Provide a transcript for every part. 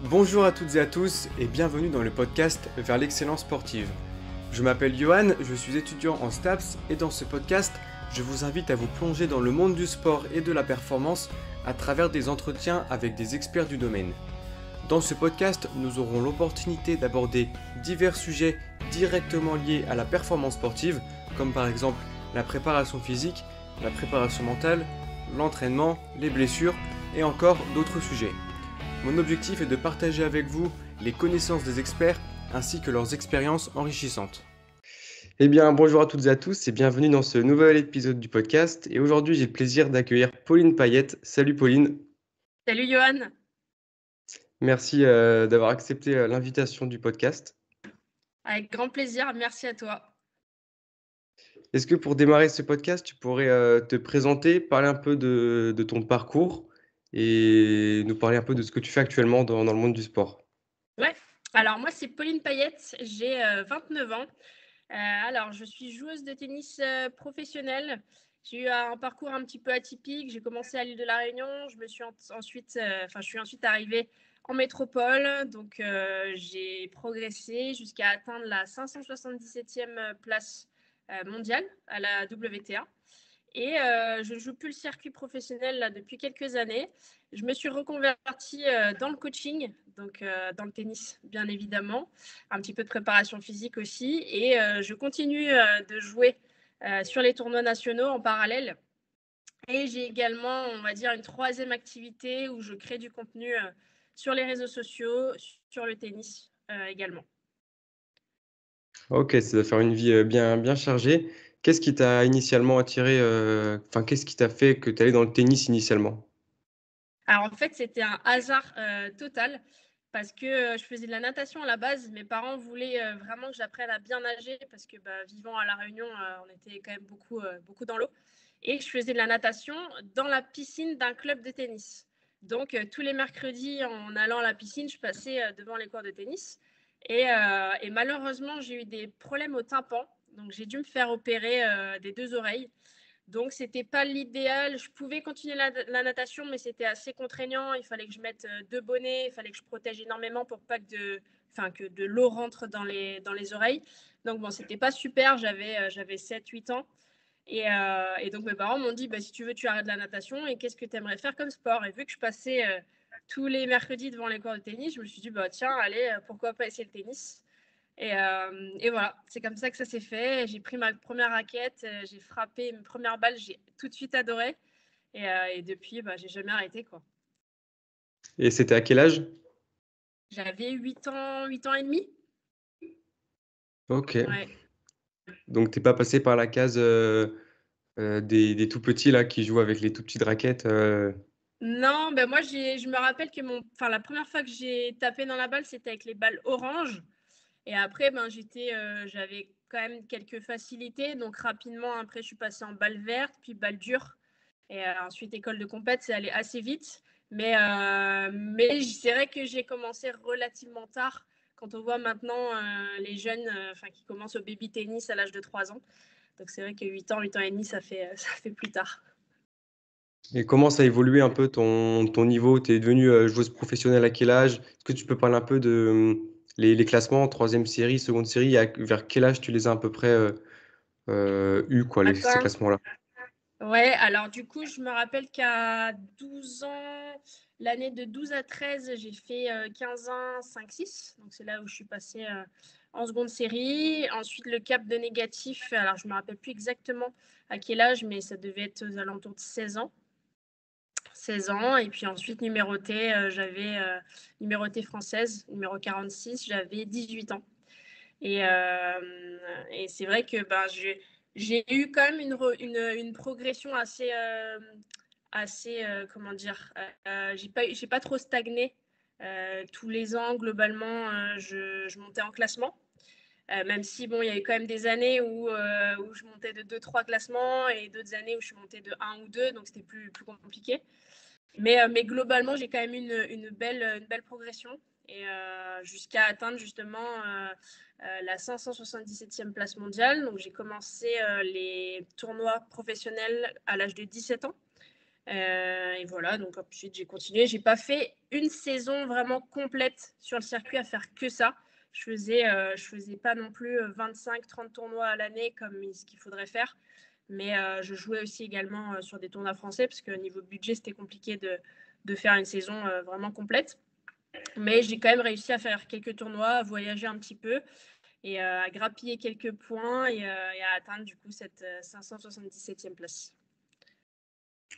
Bonjour à toutes et à tous et bienvenue dans le podcast Vers l'excellence sportive. Je m'appelle Johan, je suis étudiant en STAPS et dans ce podcast, je vous invite à vous plonger dans le monde du sport et de la performance à travers des entretiens avec des experts du domaine. Dans ce podcast, nous aurons l'opportunité d'aborder divers sujets directement liés à la performance sportive, comme par exemple la préparation physique, la préparation mentale, l'entraînement, les blessures et encore d'autres sujets. Mon objectif est de partager avec vous les connaissances des experts ainsi que leurs expériences enrichissantes. Eh bien, bonjour à toutes et à tous et bienvenue dans ce nouvel épisode du podcast. Et aujourd'hui, j'ai le plaisir d'accueillir Pauline Payette. Salut Pauline. Salut Johan. Merci d'avoir accepté l'invitation du podcast. Avec grand plaisir, merci à toi. Est-ce que pour démarrer ce podcast, tu pourrais te présenter, parler un peu de ton parcours et nous parler un peu de ce que tu fais actuellement dans le monde du sport? Ouais, alors moi c'est Pauline Payette, j'ai 29 ans. Alors je suis joueuse de tennis professionnelle. J'ai eu un parcours un petit peu atypique. J'ai commencé à l'île de la Réunion. Je suis ensuite arrivée en métropole. Donc j'ai progressé jusqu'à atteindre la 577e place mondiale à la WTA. Et je ne joue plus le circuit professionnel là, depuis quelques années. Je me suis reconvertie dans le coaching, donc dans le tennis bien évidemment, un petit peu de préparation physique aussi. Et je continue de jouer sur les tournois nationaux en parallèle. Et j'ai également, on va dire, une troisième activité où je crée du contenu sur les réseaux sociaux, sur le tennis également. Ok, ça doit faire une vie bien chargée. Qu'est-ce qui t'a initialement attiré, qu'est-ce qui t'a fait que tu allais dans le tennis initialement? Alors en fait, c'était un hasard total parce que je faisais de la natation à la base. Mes parents voulaient vraiment que j'apprenne à bien nager parce que vivant à La Réunion, on était quand même beaucoup dans l'eau. Et je faisais de la natation dans la piscine d'un club de tennis. Donc tous les mercredis, en allant à la piscine, je passais devant les cours de tennis. Et malheureusement, j'ai eu des problèmes au tympan. Donc j'ai dû me faire opérer des deux oreilles. Donc, ce n'était pas l'idéal. Je pouvais continuer la natation, mais c'était assez contraignant. Il fallait que je mette deux bonnets, il fallait que je protège énormément pour pas que de l'eau rentre dans les oreilles. Donc, bon, c'était pas super. J'avais 7-8 ans. Et donc, mes parents m'ont dit, si tu veux, tu arrêtes la natation. Et qu'est-ce que tu aimerais faire comme sport? Et vu que je passais tous les mercredis devant les cours de tennis, je me suis dit, tiens, allez, pourquoi pas essayer le tennis? Et voilà, c'est comme ça que ça s'est fait. J'ai pris ma première raquette, j'ai frappé mes premières balles, j'ai tout de suite adoré. Et depuis, j'ai jamais arrêté, quoi. Et c'était à quel âge? J'avais 8 ans et demi. Ok. Ouais. Donc t'es pas passé par la case des tout petits là qui jouent avec les tout petites raquettes. Non, moi, je me rappelle que la première fois que j'ai tapé dans la balle, c'était avec les balles orange. Et après, j'avais quand même quelques facilités. Donc, rapidement, après, je suis passée en balle verte, puis balle dure. Et ensuite, école de compète, c'est allé assez vite. Mais c'est vrai que j'ai commencé relativement tard. Quand on voit maintenant les jeunes qui commencent au baby tennis à l'âge de 3 ans. Donc, c'est vrai que 8 ans et demi, ça fait plus tard. Et comment ça a évolué un peu ton niveau? Tu es devenue joueuse professionnelle à quel âge? Est-ce que tu peux parler un peu de les classements, troisième série, seconde série, vers quel âge tu les as à peu près eu, quoi, ces Attends. classements-là? Ouais, alors du coup, je me rappelle qu'à 12 ans, l'année de 12 à 13, j'ai fait 15-1, 5-6. Donc c'est là où je suis passée en seconde série. Ensuite, le cap de négatif, alors je ne me rappelle plus exactement à quel âge, mais ça devait être aux alentours de 16 ans. 16 ans. Et puis ensuite, j'avais numéroté française, numéro 46, j'avais 18 ans. Et c'est vrai que j'ai eu quand même une progression assez comment dire, j'ai pas trop stagné. Tous les ans, globalement, je montais en classement. Même si, il y a eu quand même des années où je montais de 2-3 classements et d'autres années où je suis montée de 1 ou 2, donc c'était plus compliqué. Mais globalement, j'ai quand même une belle progression et jusqu'à atteindre justement la 577e place mondiale. Donc, j'ai commencé les tournois professionnels à l'âge de 17 ans. Et voilà, donc ensuite j'ai continué. J'ai pas fait une saison vraiment complète sur le circuit à faire que ça. Je faisais pas non plus 25-30 tournois à l'année comme ce qu'il faudrait faire. Mais je jouais aussi également sur des tournois français parce que niveau budget, c'était compliqué de faire une saison vraiment complète. Mais j'ai quand même réussi à faire quelques tournois, à voyager un petit peu et à grappiller quelques points et à atteindre du coup cette 577e place.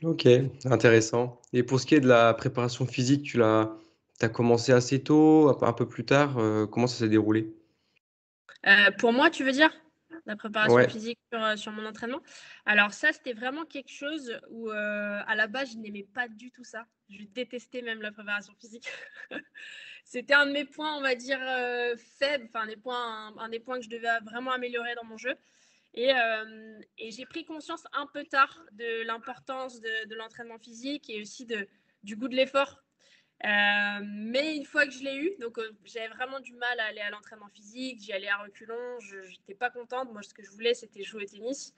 Ok, intéressant. Et pour ce qui est de la préparation physique, t'as commencé assez tôt, un peu plus tard, comment ça s'est déroulé? Pour moi, tu veux dire la préparation Ouais, physique sur mon entraînement? Alors ça, c'était vraiment quelque chose où à la base, je n'aimais pas du tout ça. Je détestais même la préparation physique. C'était un de mes points, on va dire, faibles, enfin un des points que je devais vraiment améliorer dans mon jeu. Et j'ai pris conscience un peu tard de l'importance de l'entraînement physique et aussi du goût de l'effort. Mais une fois que je l'ai eu, donc j'avais vraiment du mal à aller à l'entraînement physique, j'y allais à reculons, je n'étais pas contente. Moi, ce que je voulais, c'était jouer au tennis.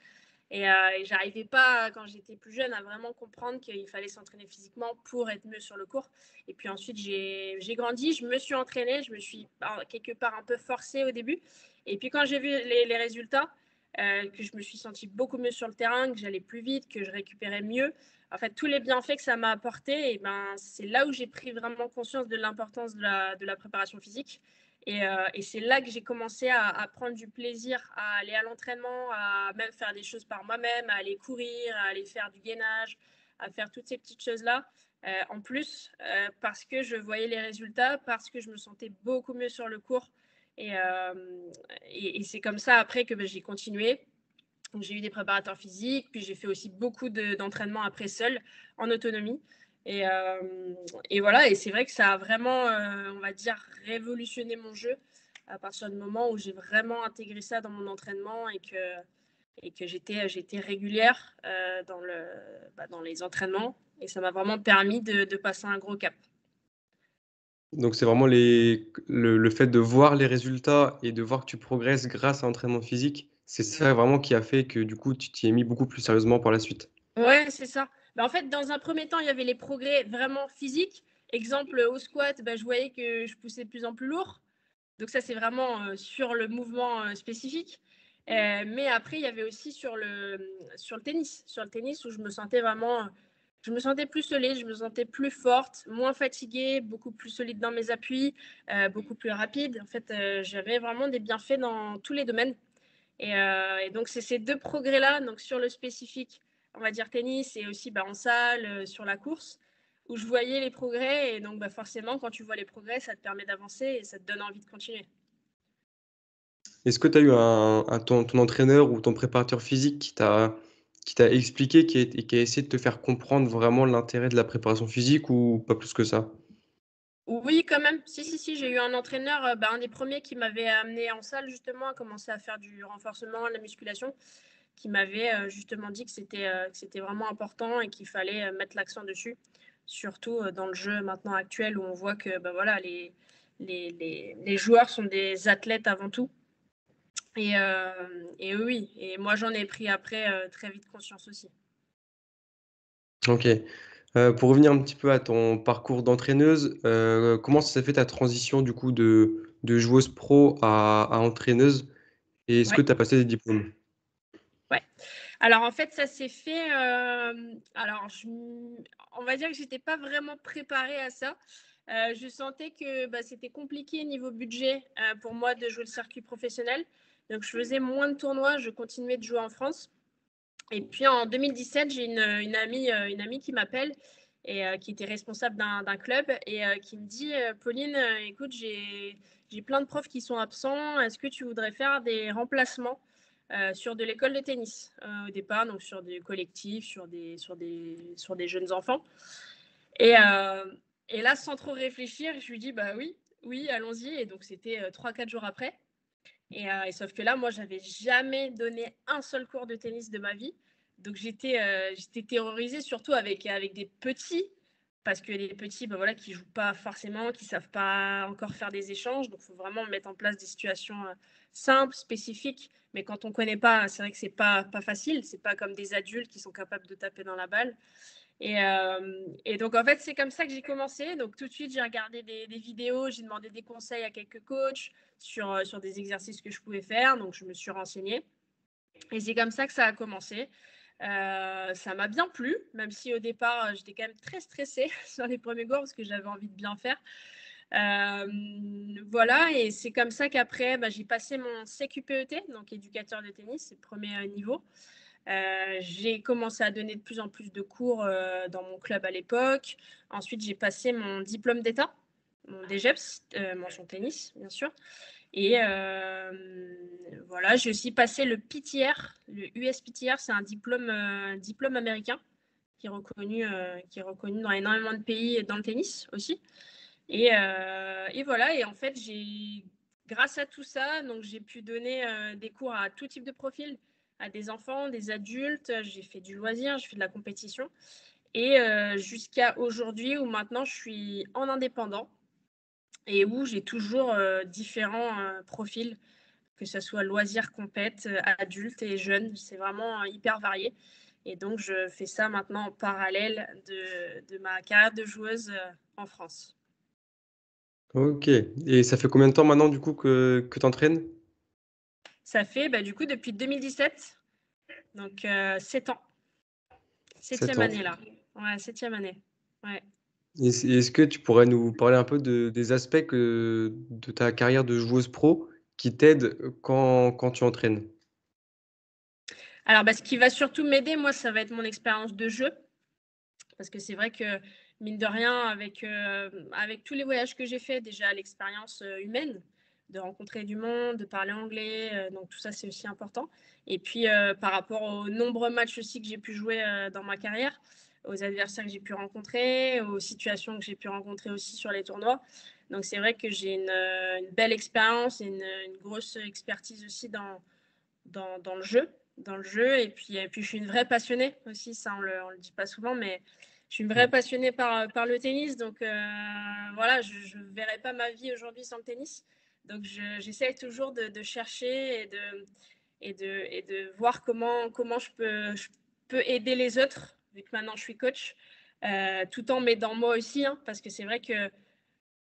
Et j'arrivais pas, quand j'étais plus jeune, à vraiment comprendre qu'il fallait s'entraîner physiquement pour être mieux sur le court. Et puis ensuite, j'ai grandi, je me suis entraînée, je me suis quelque part un peu forcée au début. Et puis quand j'ai vu les résultats, que je me suis sentie beaucoup mieux sur le terrain, que j'allais plus vite, que je récupérais mieux, en fait, tous les bienfaits que ça m'a apporté, et ben, c'est là où j'ai pris vraiment conscience de l'importance de la préparation physique. Et c'est là que j'ai commencé à prendre du plaisir à aller à l'entraînement, à même faire des choses par moi-même, à aller courir, à aller faire du gainage, à faire toutes ces petites choses-là. En plus, parce que je voyais les résultats, parce que je me sentais beaucoup mieux sur le court. Et c'est comme ça après que j'ai continué. Donc, j'ai eu des préparateurs physiques, puis j'ai fait aussi beaucoup d'entraînement après seul, en autonomie. Et voilà, et c'est vrai que ça a vraiment, on va dire, révolutionné mon jeu à partir du moment où j'ai vraiment intégré ça dans mon entraînement et que j'étais régulière dans les entraînements. Et ça m'a vraiment permis de passer un gros cap. donc c'est vraiment le fait de voir les résultats et de voir que tu progresses grâce à l'entraînement physique, c'est ça vraiment qui a fait que du coup tu t'y es mis beaucoup plus sérieusement par la suite. Ouais, c'est ça. En fait, dans un premier temps, il y avait les progrès vraiment physiques. Exemple, au squat, je voyais que je poussais de plus en plus lourd. Donc ça, c'est vraiment sur le mouvement spécifique. Mais après, il y avait aussi sur le tennis. Sur le tennis où je me sentais plus solide, je me sentais plus forte, moins fatiguée, beaucoup plus solide dans mes appuis, beaucoup plus rapide. En fait, j'avais vraiment des bienfaits dans tous les domaines. Et donc, c'est ces deux progrès-là, donc sur le spécifique, on va dire tennis, et aussi en salle, sur la course, où je voyais les progrès. Et donc, forcément, quand tu vois les progrès, ça te permet d'avancer et ça te donne envie de continuer. Est-ce que tu as eu ton entraîneur ou ton préparateur physique qui t'a expliqué, qui a essayé de te faire comprendre vraiment l'intérêt de la préparation physique ou pas plus que ça? Oui, quand même. Si, j'ai eu un entraîneur, un des premiers qui m'avait amené en salle justement, à commencer à faire du renforcement, de la musculation, qui m'avait justement dit que c'était vraiment important et qu'il fallait mettre l'accent dessus, surtout dans le jeu maintenant actuel où on voit que voilà, les joueurs sont des athlètes avant tout. Et oui, et moi j'en ai pris après très vite conscience aussi. OK. Pour revenir un petit peu à ton parcours d'entraîneuse, comment ça s'est fait ta transition du coup de joueuse pro à entraîneuse? Et est-ce que Ouais, tu as passé des diplômes? ouais. Alors en fait, ça s'est fait. Alors, on va dire que j'étais pas vraiment préparée à ça. Je sentais que c'était compliqué niveau budget pour moi de jouer le circuit professionnel. Donc je faisais moins de tournois, je continuais de jouer en France. Et puis en 2017, j'ai une amie qui m'appelle et qui était responsable d'un club et qui me dit Pauline, écoute, j'ai plein de profs qui sont absents. Est-ce que tu voudrais faire des remplacements sur de l'école de tennis au départ, donc sur des collectifs, sur des jeunes enfants. Et, euh, et là, sans trop réfléchir, je lui dis bah oui, allons-y. Et donc c'était 3-4 jours après. Et sauf que là, moi, j'avais jamais donné un seul cours de tennis de ma vie. Donc j'étais terrorisée, surtout avec des petits, parce que les petits, voilà, qui jouent pas forcément, qui savent pas encore faire des échanges. Donc il faut vraiment mettre en place des situations simples, spécifiques. Mais quand on connaît pas, c'est vrai que c'est pas facile. C'est pas comme des adultes qui sont capables de taper dans la balle. Et donc, en fait, c'est comme ça que j'ai commencé. Donc, tout de suite, j'ai regardé des vidéos, j'ai demandé des conseils à quelques coachs sur des exercices que je pouvais faire. Donc, je me suis renseignée. Et c'est comme ça que ça a commencé. Ça m'a bien plu, même si au départ, j'étais quand même très stressée sur les premiers cours parce que j'avais envie de bien faire. Voilà, et c'est comme ça qu'après, j'ai passé mon CQPET, donc éducateur de tennis, c'est le premier niveau. J'ai commencé à donner de plus en plus de cours dans mon club à l'époque. Ensuite, j'ai passé mon diplôme d'État, mon DGEPS, mention tennis, bien sûr. Et voilà, j'ai aussi passé le PTR, le US PTR, c'est un diplôme américain qui est reconnu dans énormément de pays et dans le tennis aussi. Et voilà, et en fait, grâce à tout ça, donc j'ai pu donner des cours à tout type de profil, à des enfants, des adultes, j'ai fait du loisir, j'ai fait de la compétition. Et jusqu'à aujourd'hui, où maintenant je suis en indépendant et où j'ai toujours différents profils, que ce soit loisir, compète, adulte et jeune, c'est vraiment hyper varié. Et donc, je fais ça maintenant en parallèle de ma carrière de joueuse en France. Ok. Et ça fait combien de temps maintenant, du coup, que tu entraînes? Ça fait du coup depuis 2017, donc 7 ans. 7 Septième ans. année là. Ouais, 7e année. Ouais. Est-ce que tu pourrais nous parler un peu des aspects de ta carrière de joueuse pro qui t'aident quand tu entraînes? Alors, ce qui va surtout m'aider, moi, ça va être mon expérience de jeu. Parce que c'est vrai que, mine de rien, avec tous les voyages que j'ai faits, déjà l'expérience humaine, de rencontrer du monde, de parler anglais, donc tout ça, c'est aussi important. Et puis, par rapport aux nombreux matchs aussi que j'ai pu jouer dans ma carrière, aux adversaires que j'ai pu rencontrer, aux situations que j'ai pu rencontrer aussi sur les tournois. Donc, c'est vrai que j'ai une belle expérience et une grosse expertise aussi dans le jeu. Et puis, je suis une vraie passionnée aussi, ça on le dit pas souvent, mais je suis une vraie passionnée par le tennis. Donc voilà, je ne verrai pas ma vie aujourd'hui sans le tennis. Donc j'essaie toujours de chercher et de voir comment je peux aider les autres, vu que maintenant je suis coach, tout en m'aidant moi aussi, hein, parce que c'est vrai que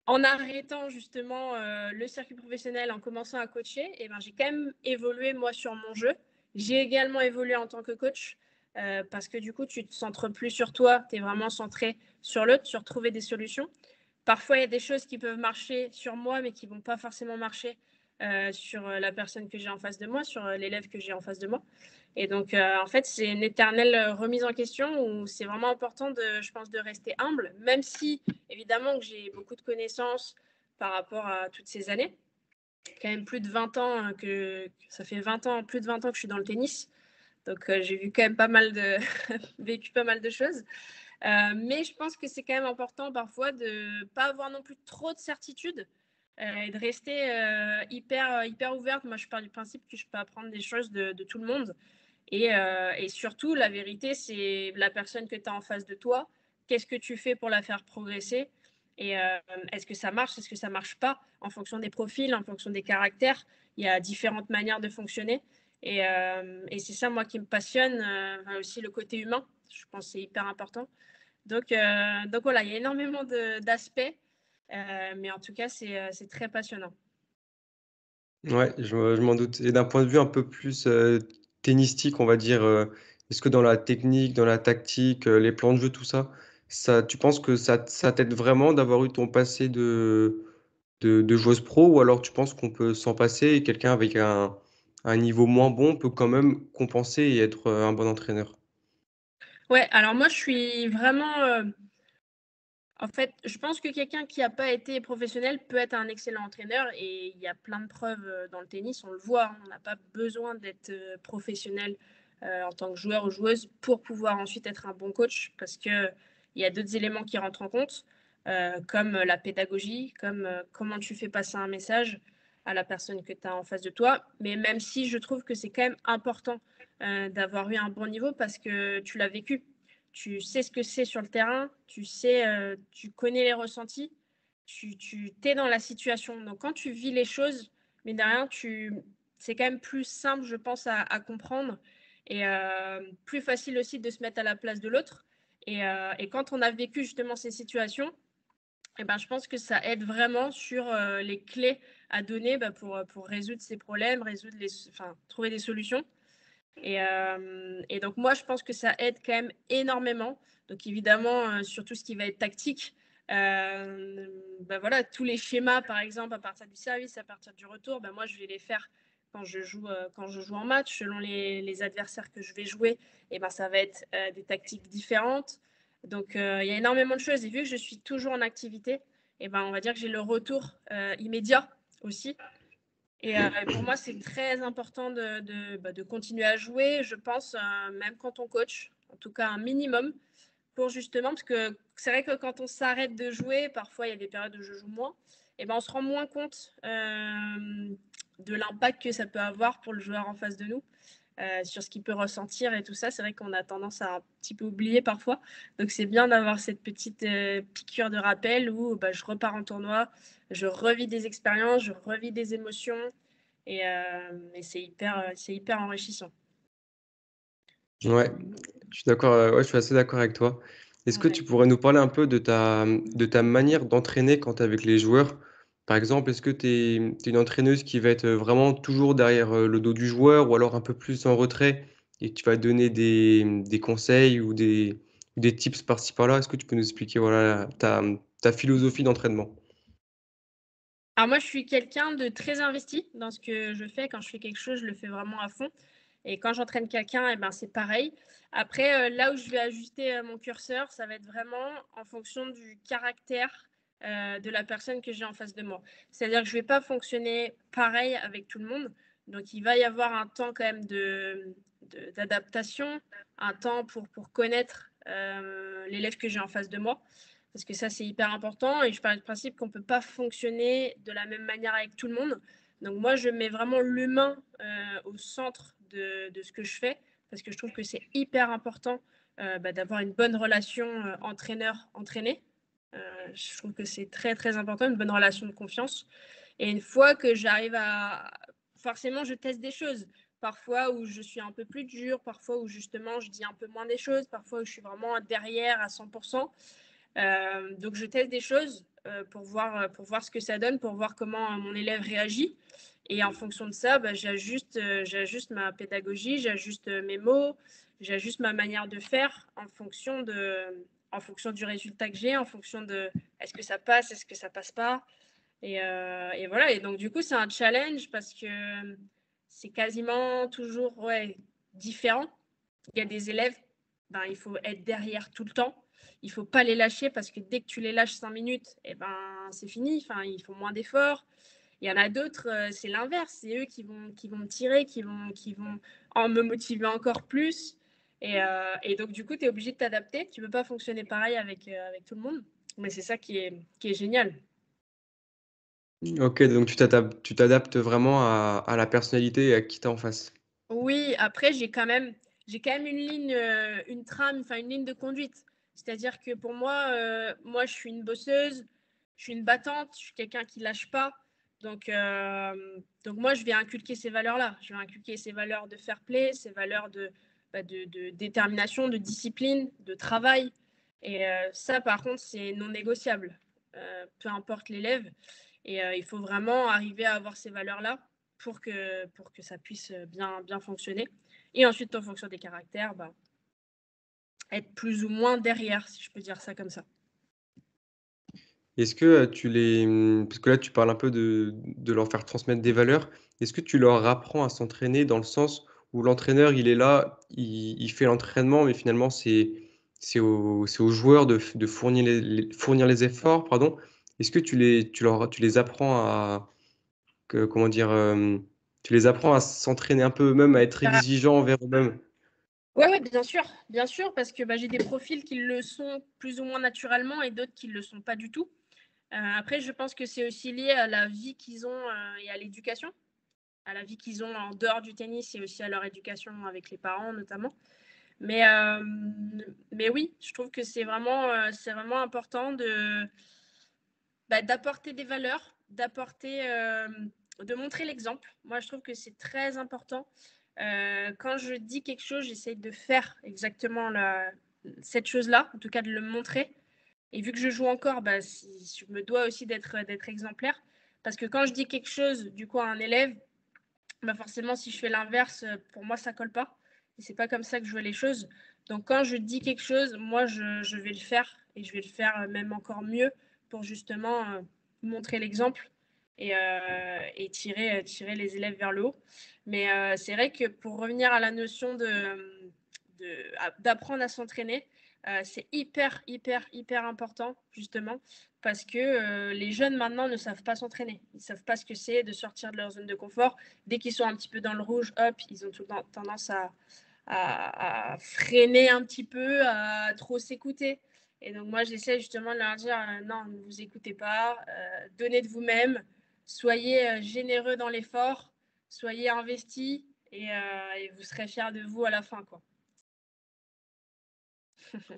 en arrêtant justement le circuit professionnel, en commençant à coacher, j'ai quand même évolué moi sur mon jeu. J'ai également évolué en tant que coach parce que du coup, tu te centres plus sur toi, tu es vraiment centré sur l'autre, sur trouver des solutions. Parfois, il y a des choses qui peuvent marcher sur moi, mais qui ne vont pas forcément marcher sur la personne que j'ai en face de moi, sur l'élève que j'ai en face de moi. Et donc, en fait, c'est une éternelle remise en question où c'est vraiment important, je pense, de rester humble, même si, évidemment, que j'ai beaucoup de connaissances par rapport à toutes ces années. Quand même plus de 20 ans, ça fait 20 ans, plus de 20 ans que je suis dans le tennis. Donc, j'ai vu quand même vécu pas mal de choses. Mais je pense que c'est quand même important parfois de ne pas avoir non plus trop de certitudes et de rester hyper ouverte. Moi, je pars du principe que je peux apprendre des choses de tout le monde. Et surtout, la vérité, c'est la personne que tu as en face de toi. Qu'est-ce que tu fais pour la faire progresser? Et est-ce que ça marche? Est-ce que ça ne marche pas? En fonction des profils, en fonction des caractères, il y a différentes manières de fonctionner. Et c'est ça, moi, qui me passionne. Aussi le côté humain, je pense que c'est hyper important. Donc voilà, il y a énormément d'aspects. Mais en tout cas, c'est très passionnant. Ouais, je m'en doute. Et d'un point de vue un peu plus tennistique, on va dire, est-ce que dans la technique, dans la tactique, les plans de jeu, tout ça, tu penses que ça t'aide vraiment d'avoir eu ton passé de joueuse pro, ou alors tu penses qu'on peut s'en passer et quelqu'un avec un niveau moins bon peut quand même compenser et être un bon entraîneur? Ouais, alors moi, je suis vraiment. En fait, je pense que quelqu'un qui n'a pas été professionnel peut être un excellent entraîneur et il y a plein de preuves dans le tennis, on le voit, hein, on n'a pas besoin d'être professionnel en tant que joueur ou joueuse pour pouvoir ensuite être un bon coach parce qu'il y a d'autres éléments qui rentrent en compte, comme la pédagogie, comme comment tu fais passer un message à la personne que tu as en face de toi. Mais même si je trouve que c'est quand même important d'avoir eu un bon niveau parce que tu l'as vécu. Tu sais ce que c'est sur le terrain, tu connais les ressentis, tu es dans la situation. Donc, quand tu vis les choses, mais derrière, c'est quand même plus simple, je pense, à comprendre et plus facile aussi de se mettre à la place de l'autre. Et quand on a vécu justement ces situations, et ben, je pense que ça aide vraiment sur les clés à donner pour résoudre ces problèmes, trouver des solutions. Et donc, moi, je pense que ça aide quand même énormément. Donc, évidemment, sur tout ce qui va être tactique, voilà, tous les schémas, par exemple, à partir du service, à partir du retour, moi, je vais les faire quand je joue en match, selon les adversaires que je vais jouer. Et ça va être des tactiques différentes. Donc, il y a énormément de choses. Et vu que je suis toujours en activité, on va dire que j'ai le retour immédiat aussi. Et pour moi, c'est très important de continuer à jouer, je pense, même quand on coach, en tout cas un minimum, pour justement, parce que c'est vrai que quand on s'arrête de jouer, parfois il y a des périodes où je joue moins, on se rend moins compte de l'impact que ça peut avoir pour le joueur en face de nous, sur ce qu'il peut ressentir et tout ça. C'est vrai qu'on a tendance à un petit peu oublier parfois. Donc c'est bien d'avoir cette petite piqûre de rappel où je repars en tournoi, je revis des expériences, je revis des émotions et c'est hyper enrichissant. Ouais, je suis d'accord, ouais, je suis assez d'accord avec toi. Est-ce que Ouais. tu pourrais nous parler un peu de ta manière d'entraîner quand tu es avec les joueurs? Par exemple, est-ce que tu es une entraîneuse qui va être vraiment toujours derrière le dos du joueur ou alors un peu plus en retrait et tu vas donner des conseils ou des tips par-ci par-là? Est-ce que tu peux nous expliquer voilà, ta philosophie d'entraînement? Alors moi, je suis quelqu'un de très investi dans ce que je fais. Quand je fais quelque chose, je le fais vraiment à fond. Et quand j'entraîne quelqu'un, c'est pareil. Après, là où je vais ajuster mon curseur, ça va être vraiment en fonction du caractère de la personne que j'ai en face de moi. C'est-à-dire que je ne vais pas fonctionner pareil avec tout le monde. Donc, il va y avoir un temps quand même d'adaptation, un temps pour connaître l'élève que j'ai en face de moi. Parce que ça, c'est hyper important. Et je pars du principe qu'on ne peut pas fonctionner de la même manière avec tout le monde. Donc moi, je mets vraiment l'humain au centre de ce que je fais, parce que je trouve que c'est hyper important d'avoir une bonne relation entraîneur-entraîné. Je trouve que c'est très, très important, une bonne relation de confiance. Et une fois que j'arrive à... Forcément, je teste des choses. Parfois où je suis un peu plus dure, parfois où justement je dis un peu moins des choses, parfois où je suis vraiment derrière à 100%. Donc, je teste des choses pour voir ce que ça donne, pour voir comment mon élève réagit. Et en fonction de ça, j'ajuste ma pédagogie, j'ajuste mes mots, j'ajuste ma manière de faire en fonction du résultat que j'ai, en fonction de est-ce que ça passe, est-ce que ça passe pas. Et voilà. Et donc, du coup, c'est un challenge parce que c'est quasiment toujours différent. Il y a des élèves, il faut être derrière tout le temps. Il ne faut pas les lâcher parce que dès que tu les lâches 5 minutes, c'est fini. Ils font moins d'efforts. Il y en a d'autres, c'est l'inverse. C'est eux qui vont me tirer, qui vont me motiver encore plus. Et donc, du coup, tu es obligé de t'adapter. Tu ne peux pas fonctionner pareil avec tout le monde. Mais c'est ça qui est génial. Ok, donc tu t'adaptes vraiment à la personnalité et à qui tu en face. Oui, après, j'ai quand même une trame, une ligne de conduite. C'est-à-dire que pour moi, je suis une bosseuse, je suis une battante, je suis quelqu'un qui lâche pas. Donc moi, je vais inculquer ces valeurs-là. Je vais inculquer ces valeurs de fair play, ces valeurs de détermination, de discipline, de travail. Et ça, par contre, c'est non négociable. Peu importe l'élève. Et il faut vraiment arriver à avoir ces valeurs-là pour que ça puisse bien fonctionner. Et ensuite, en fonction des caractères, être plus ou moins derrière, si je peux dire ça comme ça. Est-ce que, parce que là, tu parles un peu de leur faire transmettre des valeurs. Est-ce que tu leur apprends à s'entraîner dans le sens où l'entraîneur, il est là, il fait l'entraînement, mais finalement, c'est aux joueurs de fournir les efforts, pardon. Est-ce que tu les apprends comment dire? Tu les apprends à s'entraîner un peu eux-mêmes, à être exigeants envers eux-mêmes? Ouais, bien sûr, parce que j'ai des profils qui le sont plus ou moins naturellement et d'autres qui ne le sont pas du tout. Après, je pense que c'est aussi lié à la vie qu'ils ont et à l'éducation, à la vie qu'ils ont en dehors du tennis et aussi à leur éducation avec les parents notamment. Mais oui, je trouve que c'est vraiment important d'apporter des valeurs, de montrer l'exemple. Moi, je trouve que c'est très important. Quand je dis quelque chose, j'essaye de faire exactement cette chose-là, en tout cas de le montrer. Et vu que je joue encore, je me dois aussi d'être exemplaire. Parce que quand je dis quelque chose, du coup, à un élève, forcément, si je fais l'inverse, pour moi, ça colle pas. Et c'est pas comme ça que je vois les choses. Donc, quand je dis quelque chose, moi, je vais le faire. Et je vais le faire même encore mieux pour justement montrer l'exemple et tirer les élèves vers le haut. Mais c'est vrai que pour revenir à la notion d'apprendre à s'entraîner, c'est hyper, hyper, hyper important, justement, parce que les jeunes maintenant ne savent pas s'entraîner. Ils ne savent pas ce que c'est de sortir de leur zone de confort. Dès qu'ils sont un petit peu dans le rouge, hop, ils ont tout le temps tendance à freiner un petit peu, à trop s'écouter. Et donc moi, j'essaie justement de leur dire, non, ne vous écoutez pas, donnez de vous-même, soyez généreux dans l'effort, soyez investis et vous serez fiers de vous à la fin, quoi.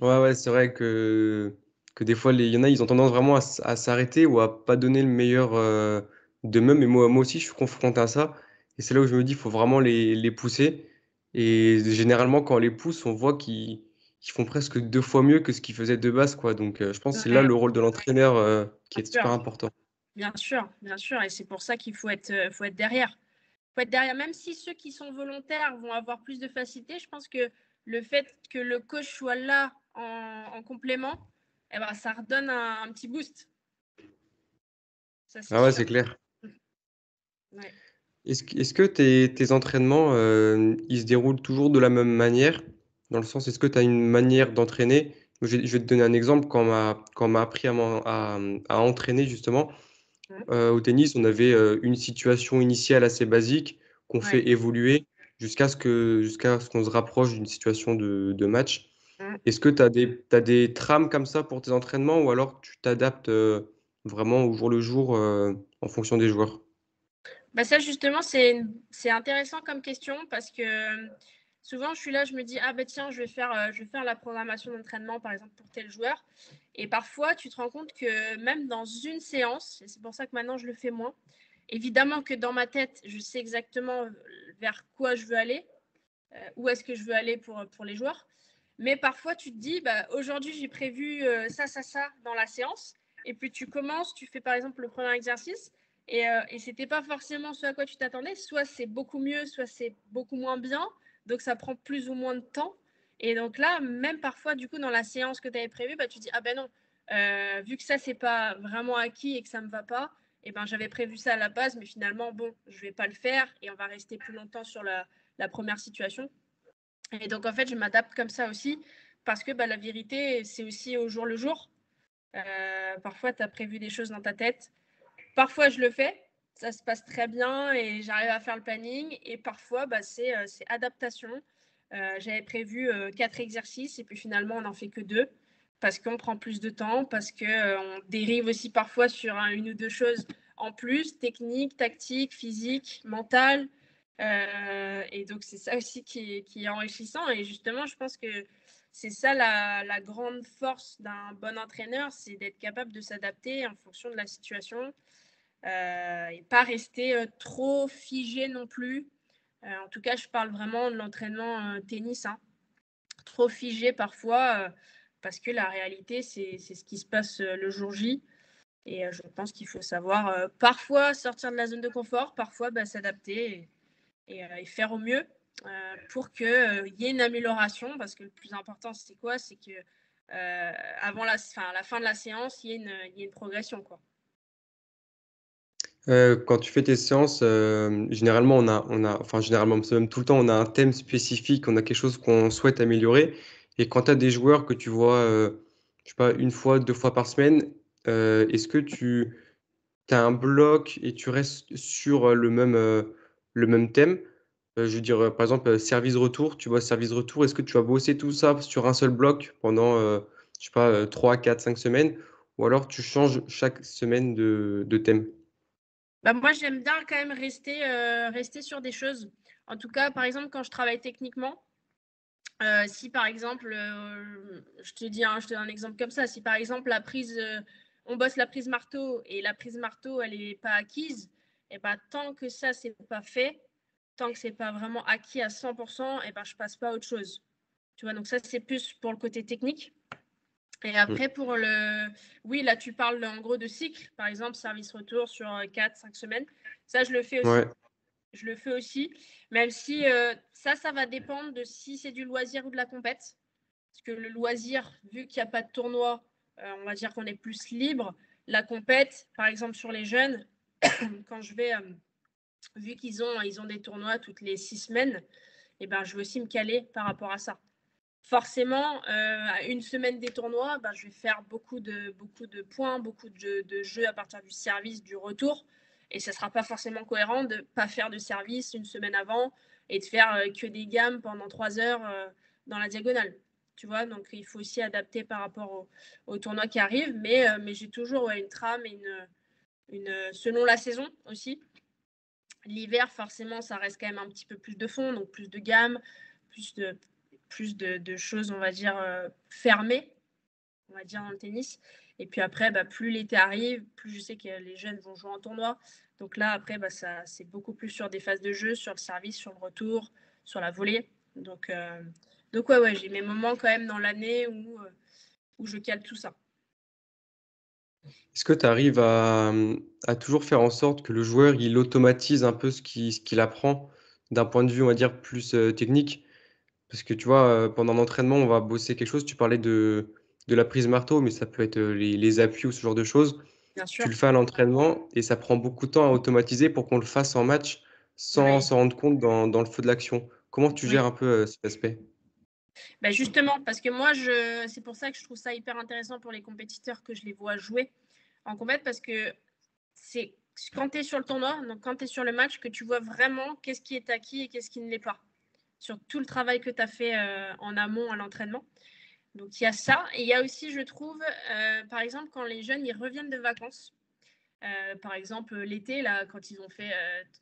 Ouais, ouais, c'est vrai que des fois, il y en a, ils ont tendance vraiment à s'arrêter ou à pas donner le meilleur d'eux-mêmes. Et moi aussi, je suis confronté à ça. Et c'est là où je me dis, il faut vraiment les pousser. Et généralement, quand on les pousse, on voit qu'ils font presque 2 fois mieux que ce qu'ils faisaient de base, quoi. Donc, je pense que c'est là Ouais, le rôle de l'entraîneur qui bien est super sûr, important. bien sûr, bien sûr. Et c'est pour ça qu'il faut être derrière. Faut être derrière. Même si ceux qui sont volontaires vont avoir plus de facilité, je pense que le fait que le coach soit là en complément, ça redonne un petit boost. Ça, c'est Ah ouais, sûr. c'est clair. Ouais. Est-ce que tes entraînements, ils se déroulent toujours de la même manière? Dans le sens, est-ce que tu as une manière d'entraîner? Je vais te donner un exemple. Quand on m'a appris à entraîner, justement, Ouais. au tennis, on avait une situation initiale assez basique qu'on Ouais. fait évoluer jusqu'à ce qu'on se rapproche d'une situation de match. Ouais. Est-ce que tu as des trames comme ça pour tes entraînements ou alors tu t'adaptes vraiment au jour le jour en fonction des joueurs? Ça, justement, c'est intéressant comme question parce que souvent, je suis là, je me dis, ah tiens, je vais faire la programmation d'entraînement, par exemple, pour tel joueur. Et parfois, tu te rends compte que même dans une séance, et c'est pour ça que maintenant, je le fais moins, évidemment que dans ma tête, je sais exactement vers quoi je veux aller, où est-ce que je veux aller pour les joueurs. Mais parfois, tu te dis, aujourd'hui, j'ai prévu ça dans la séance. Et puis, tu commences, tu fais par exemple le premier exercice. Et ce n'était pas forcément ce à quoi tu t'attendais. Soit c'est beaucoup mieux, soit c'est beaucoup moins bien. Donc, ça prend plus ou moins de temps. Et donc là, même parfois, du coup, dans la séance que tu avais prévue, tu dis, ah ben non, vu que ça, c'est pas vraiment acquis et que ça ne me va pas, j'avais prévu ça à la base, mais finalement, bon, je ne vais pas le faire et on va rester plus longtemps sur la première situation. Et donc, en fait, je m'adapte comme ça aussi parce que la vérité, c'est aussi au jour le jour. Parfois, tu as prévu des choses dans ta tête. Parfois, je le fais. Ça se passe très bien et j'arrive à faire le planning. Et parfois, c'est adaptation. J'avais prévu 4 exercices et puis finalement, on n'en fait que 2 parce qu'on prend plus de temps, parce qu'on dérive aussi parfois sur une ou deux choses en plus, technique, tactique, physique, mentale. Et donc, c'est ça aussi qui est enrichissant. Et justement, je pense que c'est ça la grande force d'un bon entraîneur, c'est d'être capable de s'adapter en fonction de la situation et pas rester trop figé non plus. En tout cas, je parle vraiment de l'entraînement tennis, hein. Trop figé parfois parce que la réalité, c'est ce qui se passe le jour J. Et je pense qu'il faut savoir parfois sortir de la zone de confort, parfois s'adapter et faire au mieux pour qu'il y ait une amélioration. Parce que le plus important, c'est quoi? C'est que avant la fin de la séance, il y ait une progression, quoi. Quand tu fais tes séances, généralement, enfin, généralement, c'est même tout le temps, on a un thème spécifique, on a quelque chose qu'on souhaite améliorer. Et quand tu as des joueurs que tu vois, je sais pas, une fois, 2 fois par semaine, est-ce que tu as un bloc et tu restes sur le même thème? Je veux dire, par exemple, service-retour, tu vois, service-retour, est-ce que tu vas bosser tout ça sur un seul bloc pendant, je sais pas, 3, 4, 5 semaines, ou alors tu changes chaque semaine de thème? Moi, j'aime bien quand même rester sur des choses. En tout cas, par exemple, quand je travaille techniquement, si par exemple, je te donne un exemple comme ça, si par exemple on bosse la prise marteau et la prise marteau, elle n'est pas acquise, et tant que ça, c'est pas fait, tant que c'est pas vraiment acquis à 100%, je passe pas à autre chose. Tu vois, donc ça, c'est plus pour le côté technique. Et Mm. après, oui, là, tu parles en gros de cycle, par exemple, service-retour sur 4-5 semaines. Ça, je le fais aussi. Ouais, Je le fais aussi, même si ça va dépendre de si c'est du loisir ou de la compète. Parce que le loisir, vu qu'il n'y a pas de tournoi, on va dire qu'on est plus libre. La compète, par exemple, sur les jeunes, quand je vais, vu qu'ils ont des tournois toutes les 6 semaines, et ben, je veux aussi me caler par rapport à ça. Forcément, à une semaine des tournois, ben, je vais faire beaucoup de points, beaucoup de jeux à partir du service, du retour. Et ça ne sera pas forcément cohérent de ne pas faire de service une semaine avant et de faire que des gammes pendant 3 heures dans la diagonale. Tu vois, donc il faut aussi adapter par rapport au tournoi qui arrive. Mais j'ai toujours une trame et selon la saison aussi. L'hiver, forcément, ça reste quand même un petit peu plus de fond, donc plus de gamme, plus de choses, on va dire, fermées, on va dire, dans le tennis. Et puis après, plus l'été arrive, plus je sais que les jeunes vont jouer en tournoi. Donc là, après, c'est beaucoup plus sur des phases de jeu, sur le service, sur le retour, sur la volée. Donc ouais, j'ai mes moments quand même dans l'année où je cale tout ça. Est-ce que tu arrives à toujours faire en sorte que le joueur, il automatise un peu ce qu'il apprend d'un point de vue, on va dire, plus technique? Parce que tu vois, pendant l'entraînement, on va bosser quelque chose. Tu parlais de la prise marteau, mais ça peut être les appuis ou ce genre de choses. Bien Tu sûr. le fais à l'entraînement et ça prend beaucoup de temps à automatiser pour qu'on le fasse en match sans Oui. s'en rendre compte dans le feu de l'action. Comment tu gères Oui. un peu cet aspect? Justement, parce que moi, c'est pour ça que je trouve ça hyper intéressant pour les compétiteurs que je les vois jouer en compète, parce que c'est quand tu es sur le tournoi, donc quand tu es sur le match, que tu vois vraiment qu'est-ce qui est acquis et qu'est-ce qui ne l'est pas, sur tout le travail que tu as fait en amont à l'entraînement. Donc il y a ça, et il y a aussi, je trouve, par exemple, quand les jeunes ils reviennent de vacances, par exemple l'été, là, quand ils ont fait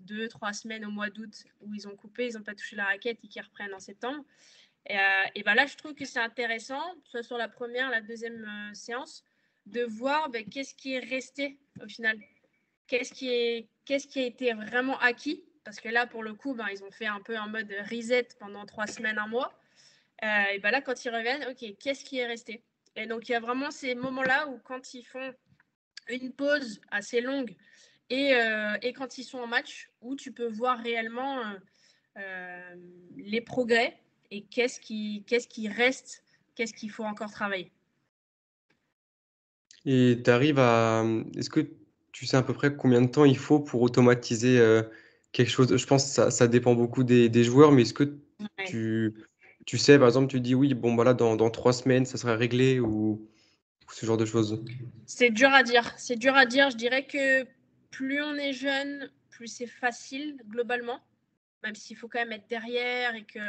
2-3 semaines au mois d'août où ils ont coupé, ils n'ont pas touché la raquette et qu'ils reprennent en septembre, et là, je trouve que c'est intéressant, soit sur la première, la deuxième séance, de voir qu'est-ce qui est resté au final. Qu'est-ce qui a été vraiment acquis. Parce que là, pour le coup, ils ont fait un peu en mode reset pendant 3 semaines, un mois. Et là, quand ils reviennent, OK, qu'est-ce qui est resté? Et donc, il y a vraiment ces moments-là où quand ils font une pause assez longue et quand ils sont en match, où tu peux voir réellement les progrès et qu'est-ce qui reste, qu'est-ce qu'il faut encore travailler. Et tu arrives est-ce que tu sais à peu près combien de temps il faut pour automatiser quelque chose? Je pense que ça dépend beaucoup des joueurs, mais est-ce que Ouais. tu, tu sais, par exemple, tu dis oui, bon, voilà, dans 3 semaines, ça sera réglé ou ce genre de choses? C'est dur à dire. C'est dur à dire. Je dirais que plus on est jeune, plus c'est facile globalement, même s'il faut quand même être derrière et que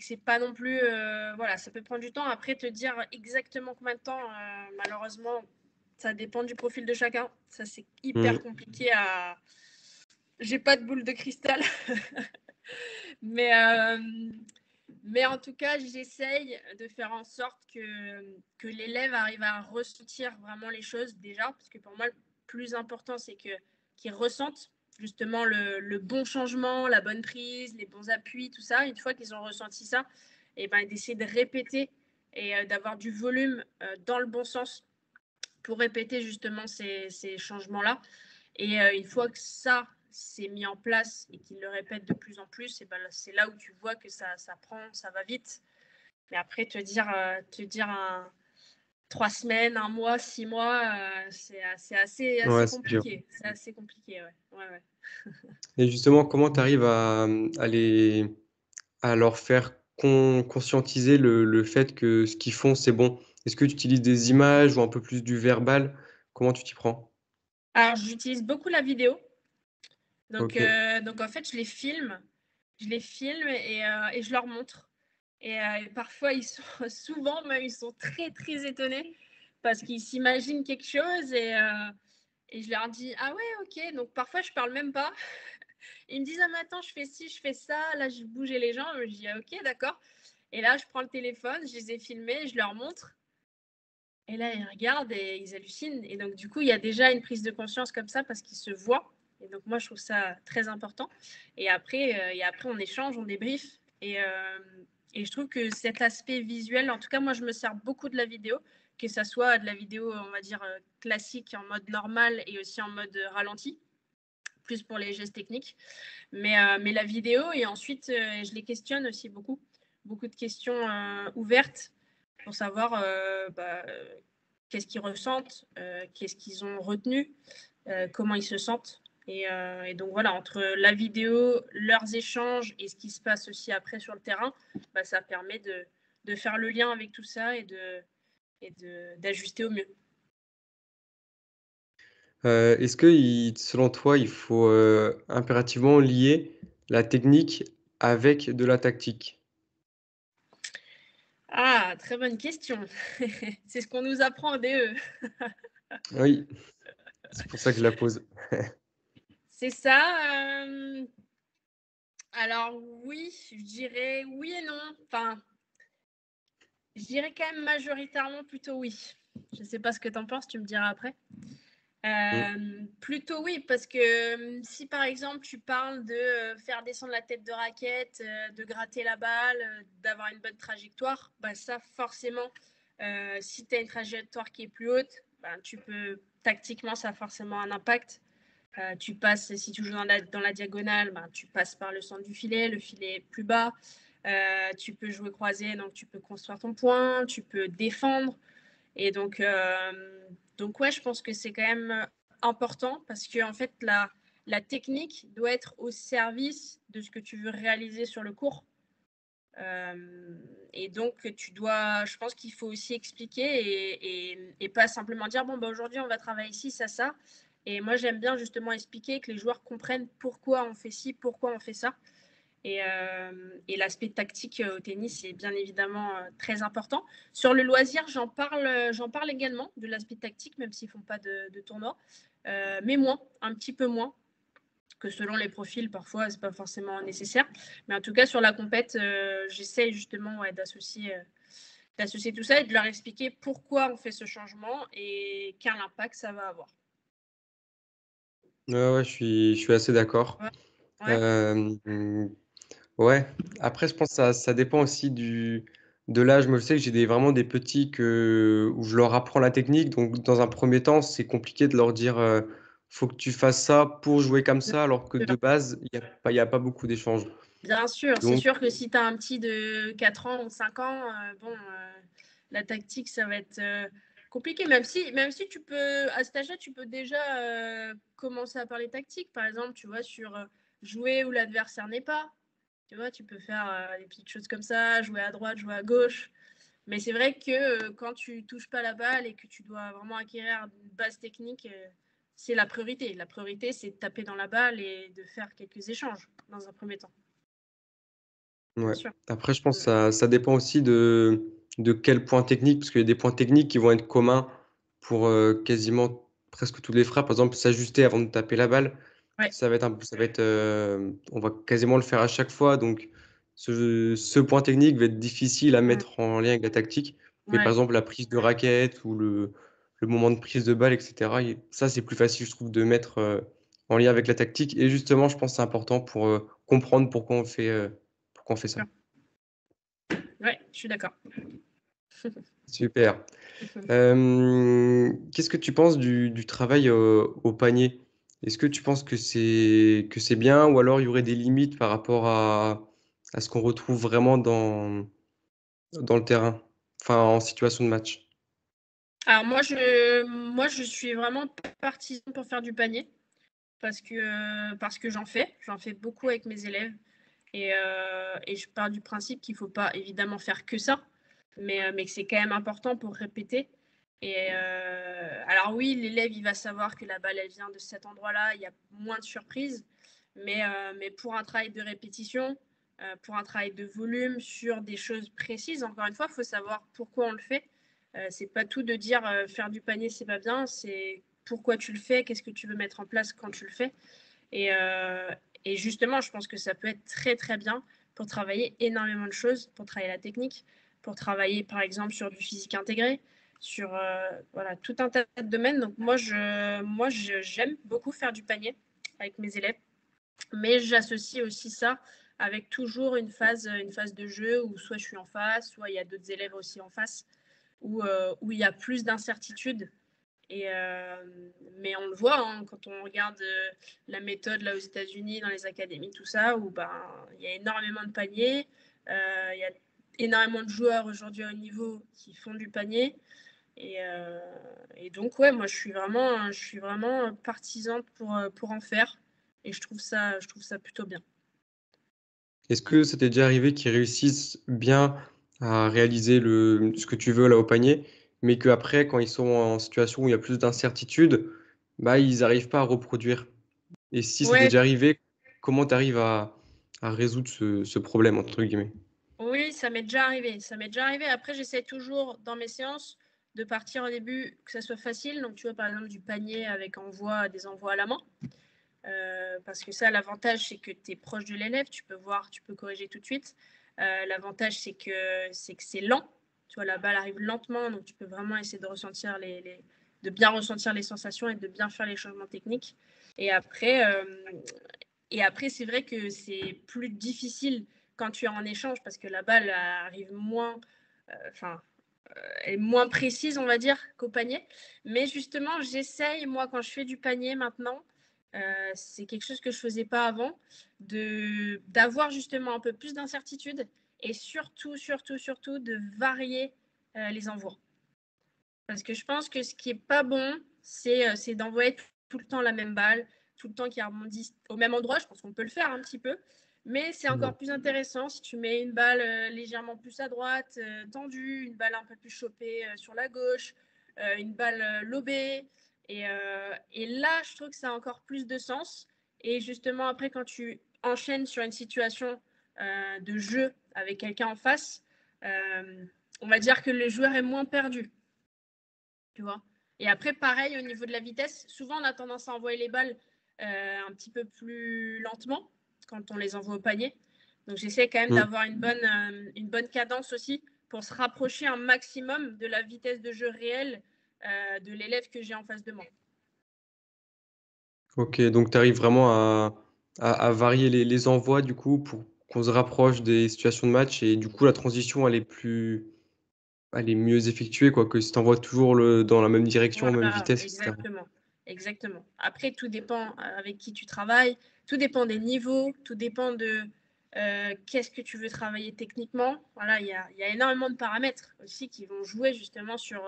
c'est pas non plus. Voilà, ça peut prendre du temps. Après, te dire exactement combien de temps, malheureusement, ça dépend du profil de chacun. Ça, c'est hyper Mm. compliqué à. J'ai pas de boule de cristal. mais, en tout cas, j'essaye de faire en sorte que l'élève arrive à ressentir vraiment les choses déjà. Parce que pour moi, le plus important, c'est qu'il ressente justement le bon changement, la bonne prise, les bons appuis, tout ça. Une fois qu'ils ont ressenti ça, et d'essayer de répéter et d'avoir du volume dans le bon sens pour répéter justement ces changements-là. Et une fois que ça s'est mis en place et qu'ils le répètent de plus en plus, et c'est là où tu vois que ça prend, ça va vite. Mais après, te dire 3 semaines, 1 mois, 6 mois, c'est assez Ouais, c'est dur. compliqué. C'est assez compliqué, ouais. Et justement, comment tu arrives à leur faire conscientiser le fait que ce qu'ils font, c'est bon? Est-ce que tu utilises des images ou un peu plus du verbal? Comment tu t'y prends? Alors, j'utilise beaucoup la vidéo. Donc, Ok. en fait, je les filme et je leur montre. Et parfois, souvent même, ils sont très, très étonnés parce qu'ils s'imaginent quelque chose et je leur dis, ah ouais, ok. Donc, parfois, je parle même pas. Ils me disent, ah mais attends, je fais ci, je fais ça. Là, je bougeais les jambes. Je dis, ah, ok, d'accord. Et là, je prends le téléphone, je les ai filmés, je leur montre. Et là, ils regardent et ils hallucinent. Et donc, du coup, il y a déjà une prise de conscience comme ça parce qu'ils se voient. Et donc, moi, je trouve ça très important. Et après on échange, on débriefe. Et je trouve que cet aspect visuel, en tout cas, moi, je me sers beaucoup de la vidéo, que ça soit de la vidéo, on va dire, classique en mode normal et aussi en mode ralenti, plus pour les gestes techniques. Mais la vidéo, et ensuite, je les questionne aussi beaucoup. Beaucoup de questions ouvertes pour savoir qu'est-ce qu'ils ressentent, qu'est-ce qu'ils ont retenu, comment ils se sentent. Et donc voilà, entre la vidéo, leurs échanges et ce qui se passe aussi après sur le terrain, ça permet de faire le lien avec tout ça et d'ajuster au mieux. Est-ce que selon toi, il faut impérativement lier la technique avec de la tactique? Ah, très bonne question. C'est ce qu'on nous apprend en DE. Oui, c'est pour ça que je la pose. C'est ça. Alors oui, je dirais oui et non. Enfin, je dirais quand même majoritairement plutôt oui. Je ne sais pas ce que tu en penses, tu me diras après. Plutôt oui, parce que si par exemple tu parles de faire descendre la tête de raquette, de gratter la balle, d'avoir une bonne trajectoire, ça forcément, si tu as une trajectoire qui est plus haute, tu peux, tactiquement, ça a forcément un impact. Tu passes, si tu joues dans la diagonale, tu passes par le centre du filet, le filet est plus bas. Tu peux jouer croisé, donc tu peux construire ton point, tu peux défendre. Et donc ouais, je pense que c'est quand même important parce que en fait, la technique doit être au service de ce que tu veux réaliser sur le court. Et donc, je pense qu'il faut aussi expliquer et pas simplement dire, aujourd'hui, on va travailler ci, ça. Et moi, j'aime bien justement expliquer que les joueurs comprennent pourquoi on fait ci, pourquoi on fait ça. Et l'aspect tactique au tennis est bien évidemment très important. Sur le loisir, j'en parle également de l'aspect tactique, même s'ils ne font pas de tournoi, mais moins, un petit peu moins, que selon les profils, parfois, ce n'est pas forcément nécessaire. Mais en tout cas, sur la compète, j'essaie justement d'associer tout ça et de leur expliquer pourquoi on fait ce changement et quel impact ça va avoir. Ouais, je suis assez d'accord. Ouais. Hem, ouais, après je pense que ça dépend aussi de l'âge. Moi, je sais que j'ai vraiment des petits où je leur apprends la technique, donc dans un premier temps, c'est compliqué de leur dire, «Faut que tu fasses ça pour jouer comme ça», alors que de base, il y a pas beaucoup d'échanges. Bien sûr, c'est Donc sûr que si tu as un petit de 4 ans ou 5 ans, la tactique, ça va être compliqué. Même si tu peux, à cet âge-là, tu peux déjà commencer à parler tactique. Par exemple, tu vois, sur jouer où l'adversaire n'est pas. Tu vois, tu peux faire des petites choses comme ça, jouer à droite, jouer à gauche. Mais c'est vrai que quand tu touches pas la balle et que tu dois vraiment acquérir une base technique, c'est la priorité. La priorité, c'est de taper dans la balle et de faire quelques échanges dans un premier temps. Bien ouais. sûr. Après, je pense que ça dépend aussi de quel point technique, parce qu'il y a des points techniques qui vont être communs pour quasiment presque toutes les frappes. Par exemple, s'ajuster avant de taper la balle, Ouais. on va quasiment le faire à chaque fois. Donc, ce point technique va être difficile à mettre en lien avec la tactique. Mais par Ouais. exemple, la prise de raquette ou le moment de prise de balle, etc., ça, c'est plus facile, je trouve, de mettre en lien avec la tactique. Et justement, je pense que c'est important pour comprendre pourquoi on fait ça. Ouais, je suis d'accord. Super. Qu'est-ce que tu penses du travail au panier? Est-ce que tu penses que c'est bien ou alors il y aurait des limites par rapport à ce qu'on retrouve vraiment dans le terrain, enfin en situation de match? Alors moi je suis vraiment partisan pour faire du panier parce que j'en fais beaucoup avec mes élèves et je pars du principe qu'il ne faut pas évidemment faire que ça, mais que c'est quand même important pour répéter. Et alors oui, l'élève il va savoir que la balle elle vient de cet endroit-là, il y a moins de surprises, mais pour un travail de répétition, pour un travail de volume sur des choses précises, encore une fois, il faut savoir pourquoi on le fait. C'est pas tout de dire faire du panier c'est pas bien, c'est pourquoi tu le fais, qu'est-ce que tu veux mettre en place quand tu le fais. Et, euh, et justement, je pense que ça peut être très très bien pour travailler énormément de choses, pour travailler la technique, pour travailler par exemple sur du physique intégré, sur voilà, tout un tas de domaines. Donc j'aime beaucoup faire du panier avec mes élèves, mais j'associe aussi ça avec toujours une phase de jeu où soit je suis en face, soit il y a d'autres élèves aussi en face, où il y a plus d'incertitudes. Mais on le voit quand on regarde la méthode là aux États-Unis, dans les académies, tout ça, où il y a énormément de paniers, il y a énormément de joueurs aujourd'hui à haut niveau qui font du panier. Et donc, ouais, moi, je suis vraiment partisane pour en faire. Et je trouve ça plutôt bien. Est-ce que ça t'est déjà arrivé qu'ils réussissent bien à réaliser ce que tu veux là au panier, mais qu'après, quand ils sont en situation où il y a plus d'incertitude, bah, ils n'arrivent pas à reproduire? Et si ça t'est Ouais, déjà arrivé, comment tu arrives à résoudre ce problème, entre guillemets? oui, ça m'est déjà arrivé. Ça m'est déjà arrivé. Après, j'essaie toujours dans mes séances de partir au début que ça soit facile. Donc, tu vois, par exemple, du panier avec des envois à la main. Parce que ça, l'avantage, c'est que tu es proche de l'élève, tu peux corriger tout de suite. L'avantage, c'est que c'est lent. Tu vois, la balle arrive lentement, donc tu peux vraiment essayer de ressentir de bien ressentir les sensations et de bien faire les changements techniques. Et après, c'est vrai que c'est plus difficile quand tu es en échange parce que la balle arrive moins, est moins précise, on va dire, qu'au panier. Mais justement, j'essaye, moi, quand je fais du panier maintenant, c'est quelque chose que je ne faisais pas avant, d'avoir justement un peu plus d'incertitude et surtout de varier les envois. Parce que je pense que ce qui n'est pas bon, c'est d'envoyer tout le temps la même balle, tout le temps qui rebondit au même endroit. Je pense qu'on peut le faire un petit peu. Mais c'est encore plus intéressant si tu mets une balle légèrement plus à droite, tendue, une balle un peu plus chopée sur la gauche, une balle lobée. Et là, je trouve que ça a encore plus de sens. Et justement, après, quand tu enchaînes sur une situation de jeu avec quelqu'un en face, on va dire que le joueur est moins perdu. Tu vois. Et après, pareil, au niveau de la vitesse, souvent on a tendance à envoyer les balles un petit peu plus lentement quand on les envoie au panier. Donc j'essaie quand même d'avoir une bonne cadence aussi pour se rapprocher un maximum de la vitesse de jeu réelle de l'élève que j'ai en face de moi. Ok, donc tu arrives vraiment à varier les envois du coup pour qu'on se rapproche des situations de match et du coup la transition elle est mieux effectuée quoi que si tu envoies toujours dans la même direction, même Voilà, vitesse, etc. exactement. Après, tout dépend avec qui tu travailles, tout dépend des niveaux, tout dépend de qu'est-ce que tu veux travailler techniquement. Voilà, il y a énormément de paramètres aussi qui vont jouer justement sur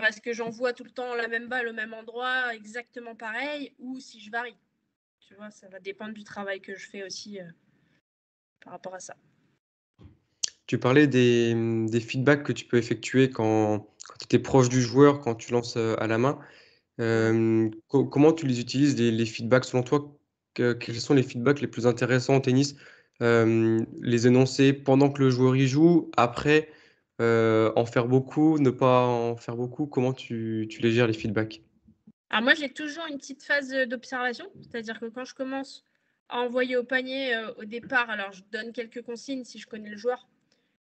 est-ce que j'envoie tout le temps la même balle au même endroit, exactement pareil, ou si je varie. Tu vois, ça va dépendre du travail que je fais aussi par rapport à ça. Tu parlais des feedbacks que tu peux effectuer quand tu étais proche du joueur, quand tu lances à la main. Ouais. Comment tu les utilises, les feedbacks selon toi? Quels sont les feedbacks les plus intéressants au tennis? Les énoncer pendant que le joueur y joue, après, en faire beaucoup, ne pas en faire beaucoup. Comment tu les gères, les feedbacks? Alors moi, j'ai toujours une petite phase d'observation, c'est-à-dire que quand je commence à envoyer au panier au départ, alors je donne quelques consignes si je connais le joueur,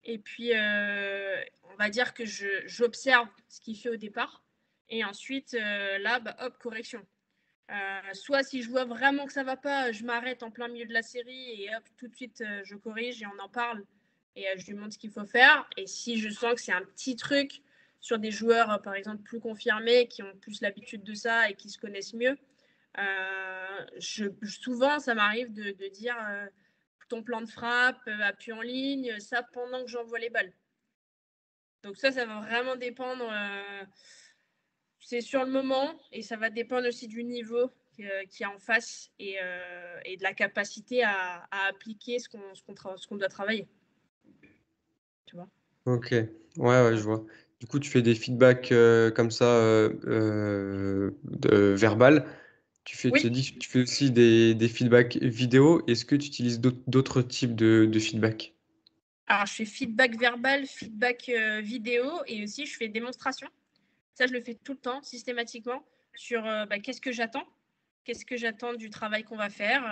et puis on va dire que j'observe ce qu'il fait au départ, et ensuite là, hop, correction. Soit si je vois vraiment que ça va pas, je m'arrête en plein milieu de la série et hop, tout de suite je corrige et on en parle et je lui montre ce qu'il faut faire. Et si je sens que c'est un petit truc sur des joueurs par exemple plus confirmés qui ont plus l'habitude de ça et qui se connaissent mieux, souvent ça m'arrive de dire ton plan de frappe, appui en ligne, ça pendant que j'envoie les balles. Donc ça va vraiment dépendre. C'est sur le moment et ça va dépendre aussi du niveau qu'il y a en face et de la capacité à appliquer ce qu'on doit travailler. Tu vois. Ok, ouais, je Ouais. vois. Du coup, tu fais des feedbacks comme ça, verbal. Tu as Oui, dit que tu fais aussi des feedbacks vidéo. Est-ce que tu utilises d'autres types de feedback? alors je fais feedback verbal, feedback vidéo et aussi je fais démonstration. Ça, je le fais tout le temps, systématiquement, sur qu'est-ce que j'attends du travail qu'on va faire.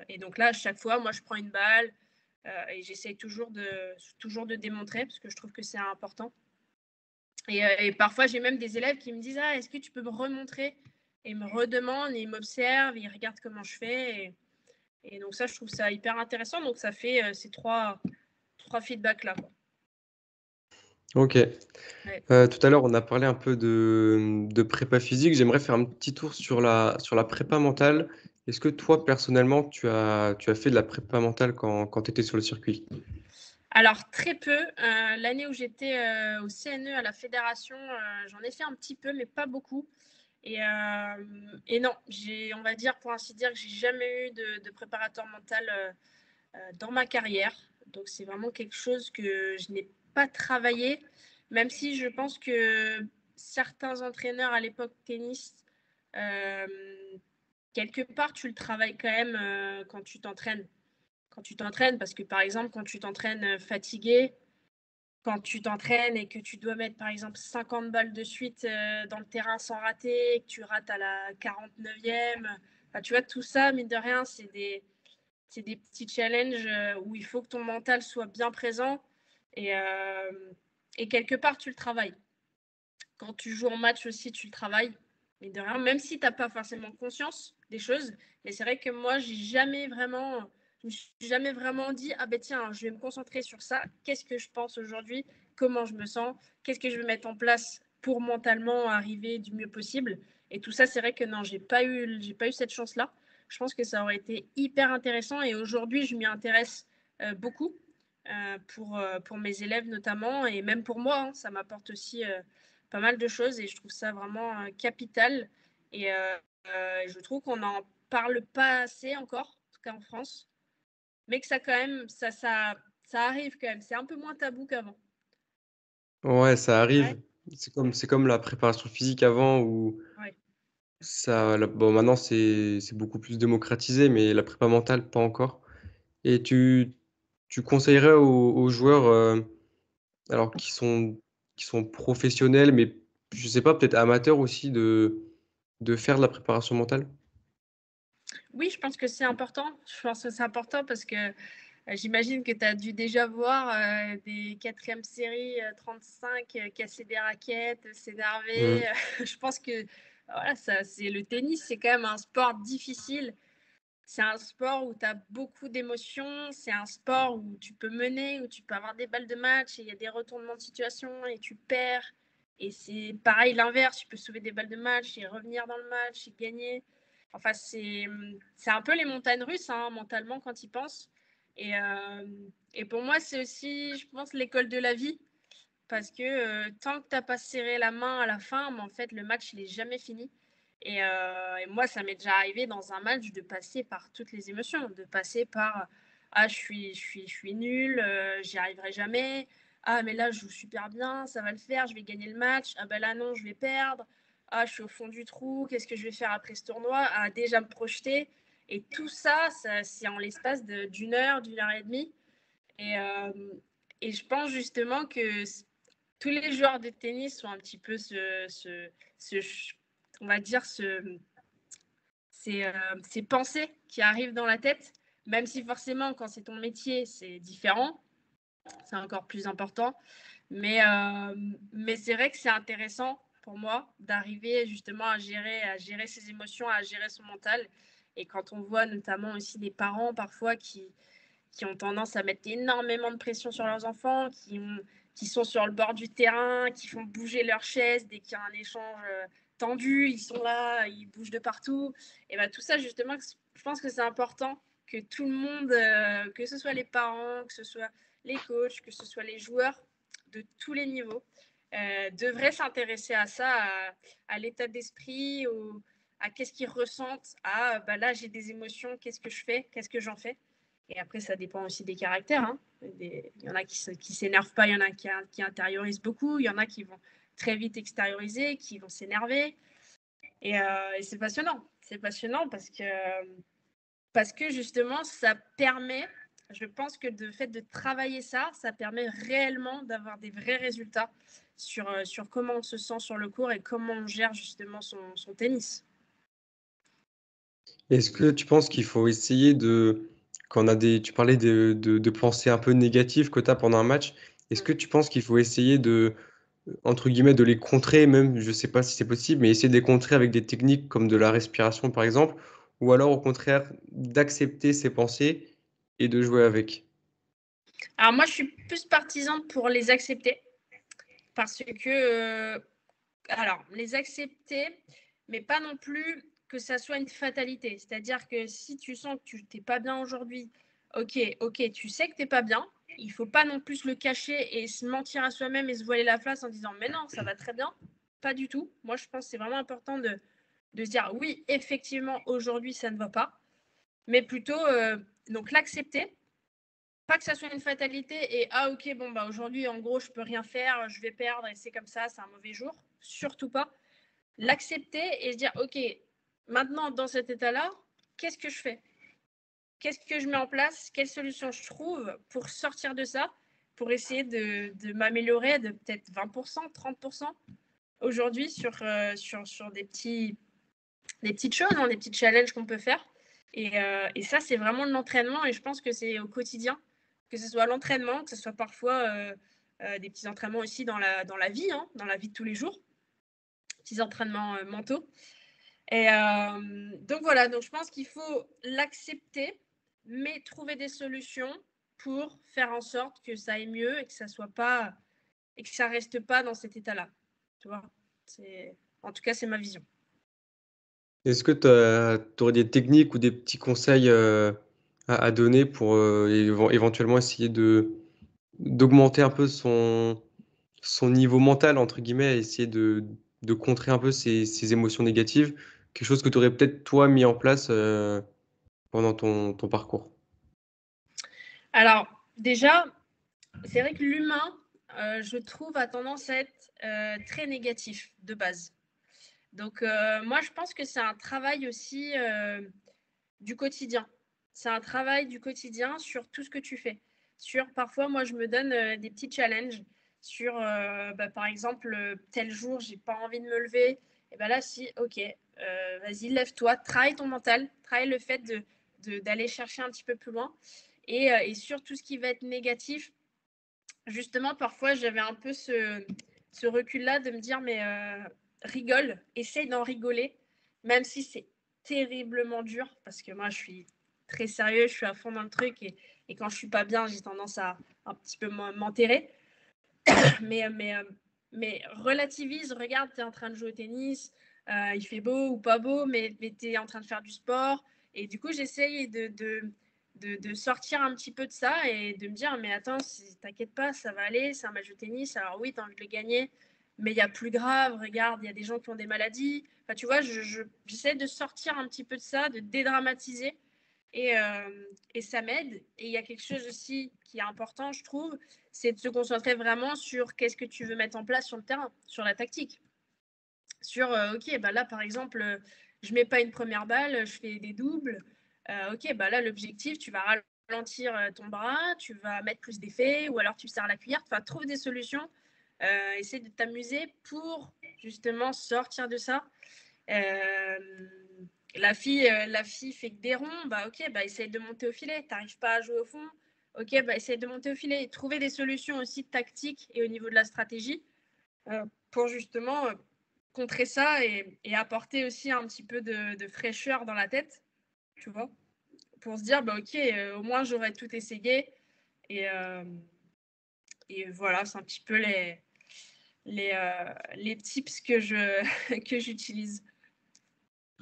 Et donc là, à chaque fois, moi, je prends une balle et j'essaie toujours de démontrer parce que je trouve que c'est important. Et parfois, j'ai même des élèves qui me disent est-ce que tu peux me remontrer? Et ils me redemandent, et ils m'observent, ils regardent comment je fais. Et donc ça, je trouve ça hyper intéressant. Donc ça fait ces trois feedbacks-là, quoi. Ok. Ouais. Tout à l'heure, on a parlé un peu de prépa physique. J'aimerais faire un petit tour sur la prépa mentale. Est-ce que toi, personnellement, tu as fait de la prépa mentale quand tu étais sur le circuit? Alors très peu. L'année où j'étais au CNE à la fédération, j'en ai fait un petit peu, mais pas beaucoup. Et non, on va dire, pour ainsi dire, que j'ai jamais eu de préparateur mental dans ma carrière. Donc c'est vraiment quelque chose que je n'ai pas travaillé, même si je pense que certains entraîneurs à l'époque tennis, quelque part, tu le travailles quand même quand tu t'entraînes. Quand tu t'entraînes, parce que par exemple, quand tu t'entraînes fatigué, quand tu t'entraînes et que tu dois mettre par exemple 50 balles de suite dans le terrain sans rater, que tu rates à la 49e, enfin, tu vois, tout ça, mine de rien, c'est des petits challenges où il faut que ton mental soit bien présent et quelque part, tu le travailles. Quand tu joues en match aussi, tu le travailles, mine de rien, même si tu n'as pas forcément conscience des choses. Mais c'est vrai que moi, je me suis jamais vraiment dit, ah ben tiens, je vais me concentrer sur ça. Qu'est-ce que je pense aujourd'hui? Comment je me sens? Qu'est-ce que je vais mettre en place pour mentalement arriver du mieux possible? Et tout ça, c'est vrai que non, j'ai pas eu cette chance-là. Je pense que ça aurait été hyper intéressant et aujourd'hui, je m'y intéresse beaucoup pour mes élèves notamment et même pour moi, hein, ça m'apporte aussi pas mal de choses et je trouve ça vraiment capital. Et je trouve qu'on n'en parle pas assez encore, en tout cas en France, mais que ça quand même, ça arrive quand même. C'est un peu moins tabou qu'avant. Ouais, ça Ouais, arrive. C'est comme la préparation physique avant où ouais. bon, maintenant c'est beaucoup plus démocratisé, mais la prépa mentale, pas encore. Et tu conseillerais aux joueurs, alors qui sont professionnels, mais je sais pas, peut-être amateurs aussi, de faire de la préparation mentale? Oui, je pense que c'est important. Je pense que c'est important parce que j'imagine que tu as dû déjà voir des quatrièmes séries 35 casser des raquettes, s'énerver. Mmh. Je pense que voilà, c'est le tennis, c'est quand même un sport difficile. C'est un sport où tu as beaucoup d'émotions, c'est un sport où tu peux mener, où tu peux avoir des balles de match et il y a des retournements de situation et tu perds. Et c'est pareil l'inverse, tu peux sauver des balles de match et revenir dans le match et gagner. Enfin, c'est un peu les montagnes russes, hein, mentalement, quand ils pensent. Et, euh, et pour moi, c'est aussi, je pense, l'école de la vie. Parce que tant que tu n'as pas serré la main à la fin, mais en fait, le match, il n'est jamais fini. Et moi, ça m'est déjà arrivé dans un match de passer par toutes les émotions, de passer par ah, je suis nulle, j'y arriverai jamais. Ah, mais là, je joue super bien, ça va le faire, je vais gagner le match. Ah, ben là, non, je vais perdre. Ah, je suis au fond du trou, qu'est-ce que je vais faire après ce tournoi? Ah, déjà me projeter. Et tout ça, c'est en l'espace d'une heure et demie. Et, euh, et je pense justement que tous les joueurs de tennis sont un petit peu on va dire, ces pensées qui arrivent dans la tête, même si forcément, quand c'est ton métier, c'est différent, c'est encore plus important. Mais c'est vrai que c'est intéressant pour moi d'arriver justement à gérer ses émotions, à gérer son mental. Et quand on voit notamment aussi des parents parfois qui ont tendance à mettre énormément de pression sur leurs enfants, qui sont sur le bord du terrain, qui font bouger leurs chaises dès qu'il y a un échange tendu, ils sont là, ils bougent de partout. Et bien tout ça, justement, je pense que c'est important que tout le monde, que ce soit les parents, que ce soit les coachs, que ce soit les joueurs de tous les niveaux, devraient s'intéresser à ça, à l'état d'esprit, à qu'est-ce qu'ils ressentent, à bah là j'ai des émotions, qu'est-ce que je fais, qu'est-ce que j'en fais. Et après, ça dépend aussi des caractères. Hein. Il y en a qui s'énervent pas, il y en a qui intériorisent beaucoup, il y en a qui vont très vite extérioriser, qui vont s'énerver. Et c'est passionnant. C'est passionnant parce que justement, ça permet, je pense que le fait de travailler ça, ça permet réellement d'avoir des vrais résultats sur comment on se sent sur le court et comment on gère justement son tennis. Est-ce que tu penses qu'il faut essayer quand on a tu parlais de pensées un peu négatives que tu as pendant un match, est-ce que tu penses qu'il faut essayer entre guillemets, de les contrer, même, je sais pas si c'est possible, mais essayer de les contrer avec des techniques comme de la respiration, par exemple, ou alors au contraire d'accepter ses pensées et de jouer avec? Alors moi, je suis plus partisane pour les accepter parce que, alors les accepter, mais pas non plus que ça soit une fatalité. C'est-à-dire que si tu sens que tu t'es pas bien aujourd'hui, OK, tu sais que tu es pas bien, il faut pas non plus le cacher et se mentir à soi-même et se voiler la face en disant: «Mais non, ça va très bien». Pas du tout. Moi, je pense que c'est vraiment important de se dire: «Oui, effectivement, aujourd'hui, ça ne va pas», mais plutôt, donc l'accepter, pas que ça soit une fatalité et ah ok bon bah aujourd'hui en gros je peux rien faire, je vais perdre et c'est comme ça, c'est un mauvais jour. Surtout pas. L'accepter et se dire ok maintenant dans cet état-là, qu'est-ce que je fais? Qu'est-ce que je mets en place? Quelle solution je trouve pour sortir de ça? Pour essayer de m'améliorer de peut-être 20%, 30% aujourd'hui sur des petites choses, hein, des petits challenges qu'on peut faire. Et ça, c'est vraiment de l'entraînement. Et je pense que c'est au quotidien, que ce soit l'entraînement, que ce soit parfois des petits entraînements aussi dans la vie, hein, dans la vie de tous les jours, petits entraînements mentaux. Et donc voilà, donc je pense qu'il faut l'accepter, mais trouver des solutions pour faire en sorte que ça aille mieux et que ça soit pas et que ça reste pas dans cet état-là. Tu vois, en tout cas, c'est ma vision. Est-ce que tu aurais des techniques ou des petits conseils à donner pour éventuellement essayer d'augmenter un peu son niveau mental, entre guillemets, essayer de contrer un peu ces émotions négatives? Quelque chose que tu aurais peut-être toi mis en place pendant ton parcours. Alors, déjà, c'est vrai que l'humain, je trouve, a tendance à être très négatif de base. Donc, moi, je pense que c'est un travail aussi du quotidien. C'est un travail du quotidien sur tout ce que tu fais. Parfois, moi, je me donne des petits challenges sur, par exemple, tel jour, j'ai pas envie de me lever. Et ben là, si, ok, vas-y, lève-toi, travaille ton mental, travaille le fait d'aller chercher un petit peu plus loin. Et sur tout ce qui va être négatif, justement, parfois, j'avais un peu ce recul-là de me dire, mais rigole, essaye d'en rigoler, même si c'est terriblement dur, parce que moi, je suis très sérieux, je suis à fond dans le truc, et quand je suis pas bien, j'ai tendance à un petit peu m'enterrer. mais, mais, euh, mais relativise, regarde, tu es en train de jouer au tennis, il fait beau ou pas beau, mais tu es en train de faire du sport. Et du coup, j'essaye de sortir un petit peu de ça et de me dire, mais attends, t'inquiète pas, ça va aller, c'est un match de tennis. Alors oui, tu as envie de le gagner, mais il y a plus grave, regarde, il y a des gens qui ont des maladies. Enfin, tu vois, j'essaie de sortir un petit peu de ça, de dédramatiser. Et ça m'aide. Et il y a quelque chose aussi qui est important, je trouve, c'est de se concentrer vraiment sur qu'est-ce que tu veux mettre en place sur le terrain, sur la tactique. Sur, ok, bah là, par exemple, je mets pas une première balle, je fais des doubles. Ok, bah là, l'objectif, tu vas ralentir ton bras, tu vas mettre plus d'effets, ou alors tu serres la cuillère. Enfin, trouve des solutions. Essaie de t'amuser pour justement sortir de ça. Euh, la fille fait que des ronds, bah ok, bah essaye de monter au filet. T'arrives pas à jouer au fond, ok, bah essaye de monter au filet. Et trouver des solutions aussi tactiques et au niveau de la stratégie pour justement contrer ça et apporter aussi un petit peu de fraîcheur dans la tête, tu vois, pour se dire, bah ok, au moins j'aurais tout essayé. Et, euh, et voilà, c'est un petit peu les tips que j'utilise.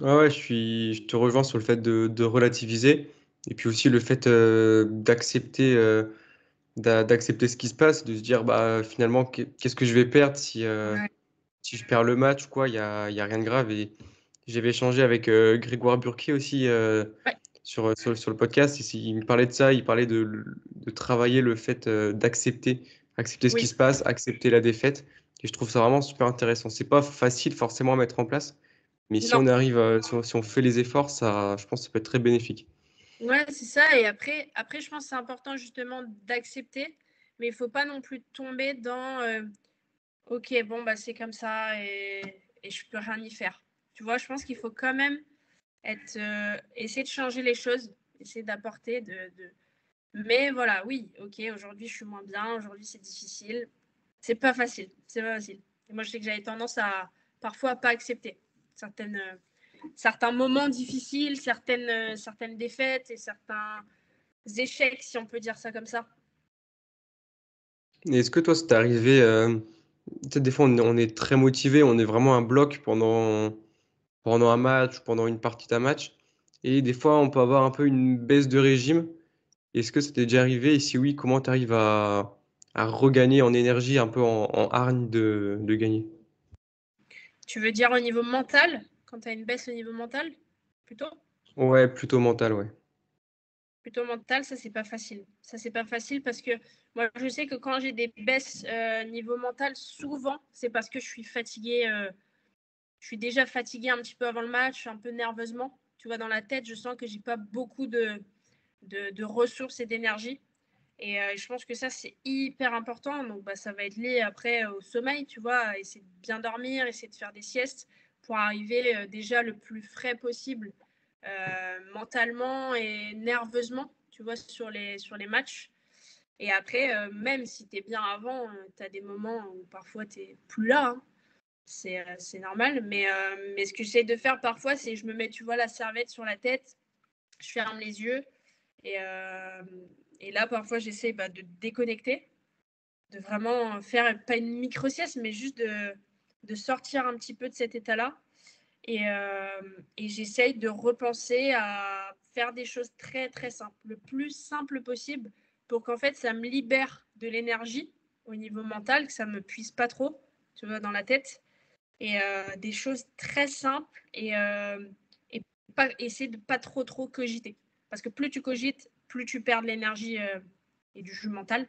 Ouais, ouais, je te rejoins sur le fait de relativiser et puis aussi le fait d'accepter ce qui se passe, de se dire bah finalement qu'est-ce que je vais perdre Ouais. si je perds le match ou quoi, il y a rien de grave. Et j'avais échangé avec Grégoire Burquier aussi Ouais. sur le podcast. Il me parlait de ça, il parlait de travailler le fait accepter ce qui Oui. se passe, accepter la défaite. Et je trouve ça vraiment super intéressant. C'est pas facile forcément à mettre en place, mais si Non. on arrive, si on fait les efforts, ça, je pense que ça peut être très bénéfique. Ouais, c'est ça. Et après, je pense que c'est important justement d'accepter, mais il faut pas non plus tomber dans ok, bon, bah, c'est comme ça et je peux rien y faire. Tu vois, je pense qu'il faut quand même essayer de changer les choses, essayer d'apporter. Mais voilà, oui, ok, aujourd'hui je suis moins bien, aujourd'hui c'est difficile. C'est pas facile, c'est pas facile. Et moi, je sais que j'avais tendance à parfois à pas accepter certaines, certains moments difficiles, certaines défaites et certains échecs, si on peut dire ça comme ça. Et est-ce que toi, c'est arrivé, tu sais, des fois, on est très motivé, on est vraiment un bloc pendant un match ou pendant une partie d'un match. Et des fois, on peut avoir un peu une baisse de régime. Est-ce que ça t'est déjà arrivé? Et si oui, comment tu arrives à regagner en énergie, un peu en hargne de gagner? Tu veux dire au niveau mental, quand tu as une baisse au niveau mental, plutôt? Ouais, plutôt mental, ouais. Plutôt mental, ça c'est pas facile. Ça c'est pas facile parce que moi je sais que quand j'ai des baisses niveau mental, souvent c'est parce que je suis fatiguée. Je suis déjà fatiguée un petit peu avant le match, un peu nerveusement. Tu vois, dans la tête, je sens que j'ai pas beaucoup de ressources et d'énergie. Et je pense que ça, c'est hyper important. Donc, bah, ça va être lié après au sommeil, tu vois, essayer de bien dormir, essayer de faire des siestes pour arriver déjà le plus frais possible mentalement et nerveusement, tu vois, sur les matchs. Et après, même si tu es bien avant, tu as des moments où parfois tu n'es plus là. Hein. C'est normal. Mais ce que j'essaie de faire parfois, c'est je me mets, tu vois, la serviette sur la tête, je ferme les yeux et, euh, et là, parfois, j'essaie de déconnecter, de vraiment faire, pas une micro-sieste, mais juste de sortir un petit peu de cet état-là. Et j'essaye de repenser à faire des choses très, très simples, le plus simple possible, pour qu'en fait, ça me libère de l'énergie au niveau mental, que ça ne me puise pas trop, tu vois, dans la tête. Et des choses très simples et pas, essayer de pas trop cogiter. Parce que plus tu cogites, plus tu perds de l'énergie et du jus mental.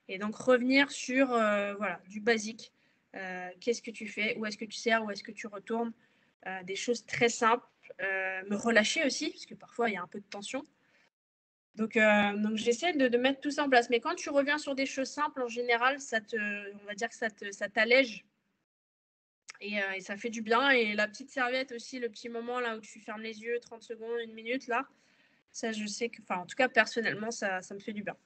Et donc revenir sur voilà, du basique. Qu'est-ce que tu fais? Où est-ce que tu sers? Où est-ce que tu retournes? Des choses très simples. Me relâcher aussi, parce que parfois il y a un peu de tension. Donc j'essaie de mettre tout ça en place. Mais quand tu reviens sur des choses simples, en général, on va dire que ça t'allège et ça fait du bien. Et la petite serviette aussi, le petit moment là où tu fermes les yeux, 30 secondes, une minute, là, ça je sais que, enfin en tout cas personnellement, ça me fait du bien.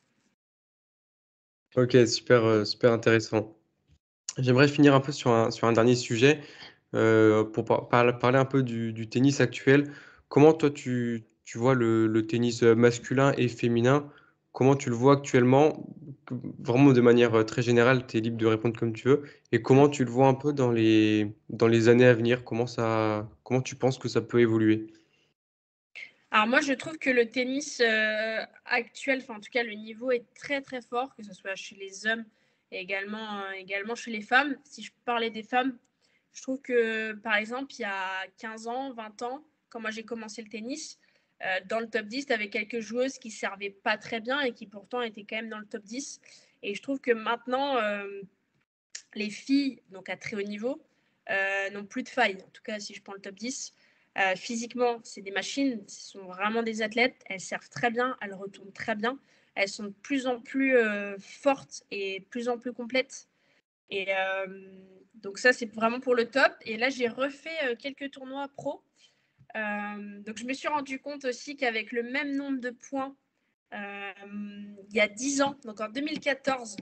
Ok, super, super intéressant. J'aimerais finir un peu sur un dernier sujet pour parler un peu du tennis actuel. Comment toi tu vois le tennis masculin et féminin? Comment tu le vois actuellement? Vraiment de manière très générale, tu es libre de répondre comme tu veux. Et comment tu le vois un peu dans les années à venir? Comment tu penses que ça peut évoluer? Alors moi, je trouve que le tennis actuel, enfin en tout cas le niveau est très très fort, que ce soit chez les hommes et également chez les femmes. Si je parlais des femmes, je trouve que par exemple, il y a 15 ans, 20 ans, quand moi j'ai commencé le tennis, dans le top 10, tu avais quelques joueuses qui ne servaient pas très bien et qui pourtant étaient quand même dans le top 10. Et je trouve que maintenant, les filles, donc à très haut niveau, n'ont plus de faille. En tout cas, si je prends le top 10, physiquement, c'est des machines, ce sont vraiment des athlètes. Elles servent très bien, elles retournent très bien. Elles sont de plus en plus fortes et de plus en plus complètes. Et donc ça, c'est vraiment pour le top. Et là, j'ai refait quelques tournois pro. Donc je me suis rendu compte aussi qu'avec le même nombre de points, il y a 10 ans, donc en 2014,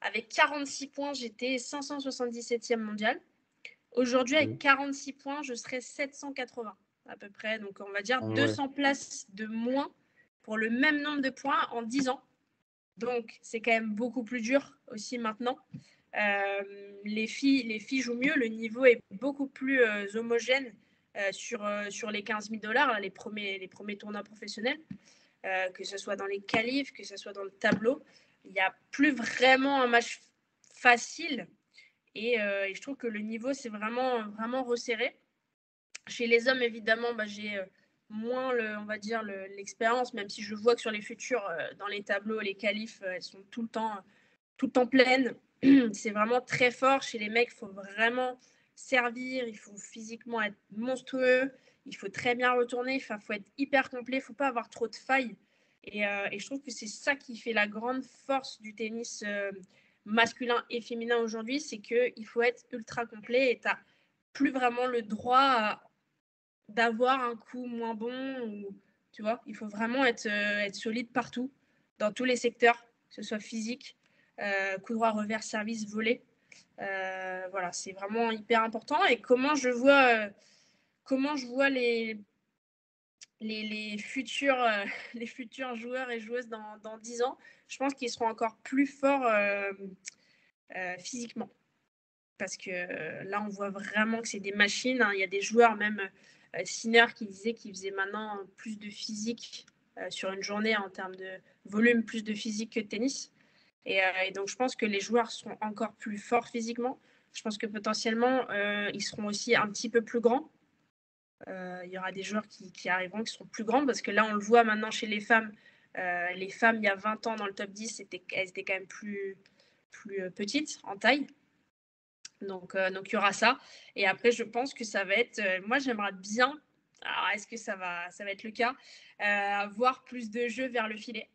avec 46 points, j'étais 577e mondial. Aujourd'hui, avec Mhm. 46 points, je serais 780 à peu près. Donc, on va dire Ah ouais. 200 places de moins pour le même nombre de points en 10 ans. Donc, c'est quand même beaucoup plus dur aussi maintenant. Les filles jouent mieux. Le niveau est beaucoup plus homogène sur les 15 000 $, les premiers tournois professionnels, que ce soit dans les qualifs, que ce soit dans le tableau. Il n'y a plus vraiment un match facile et je trouve que le niveau s'est vraiment resserré. Chez les hommes, évidemment, j'ai moins, on va dire, l'expérience, même si je vois que sur les futurs, dans les tableaux, les qualifs, elles sont tout le temps pleines. C'est vraiment très fort. Chez les mecs, il faut vraiment servir, il faut physiquement être monstrueux, il faut très bien retourner, il faut être hyper complet, il ne faut pas avoir trop de failles. Et je trouve que c'est ça qui fait la grande force du tennis masculin et féminin aujourd'hui, c'est qu'il faut être ultra complet et tu n'as plus vraiment le droit d'avoir un coup moins bon. Ou, tu vois, il faut vraiment être solide partout, dans tous les secteurs, que ce soit physique, coup droit, revers, service, volet. Voilà, c'est vraiment hyper important. Et comment je vois les futurs, les futurs joueurs et joueuses dans 10 ans, je pense qu'ils seront encore plus forts physiquement. Parce que là, on voit vraiment que c'est des machines. Hein. Il y a des joueurs, même Sinner, qui disait qu'il faisait maintenant plus de physique sur une journée en termes de volume, plus de physique que de tennis. Et donc, je pense que les joueurs seront encore plus forts physiquement. Je pense que potentiellement, ils seront aussi un petit peu plus grands. Il y aura des joueurs qui arriveront, qui seront plus grands, parce que là, on le voit maintenant chez les femmes. Les femmes, il y a 20 ans, dans le top 10, elles étaient quand même plus petites en taille. Donc, il y aura ça. Et après, je pense que ça va être... moi, j'aimerais bien... Alors, est-ce que ça va être le cas, avoir plus de jeux vers le filet.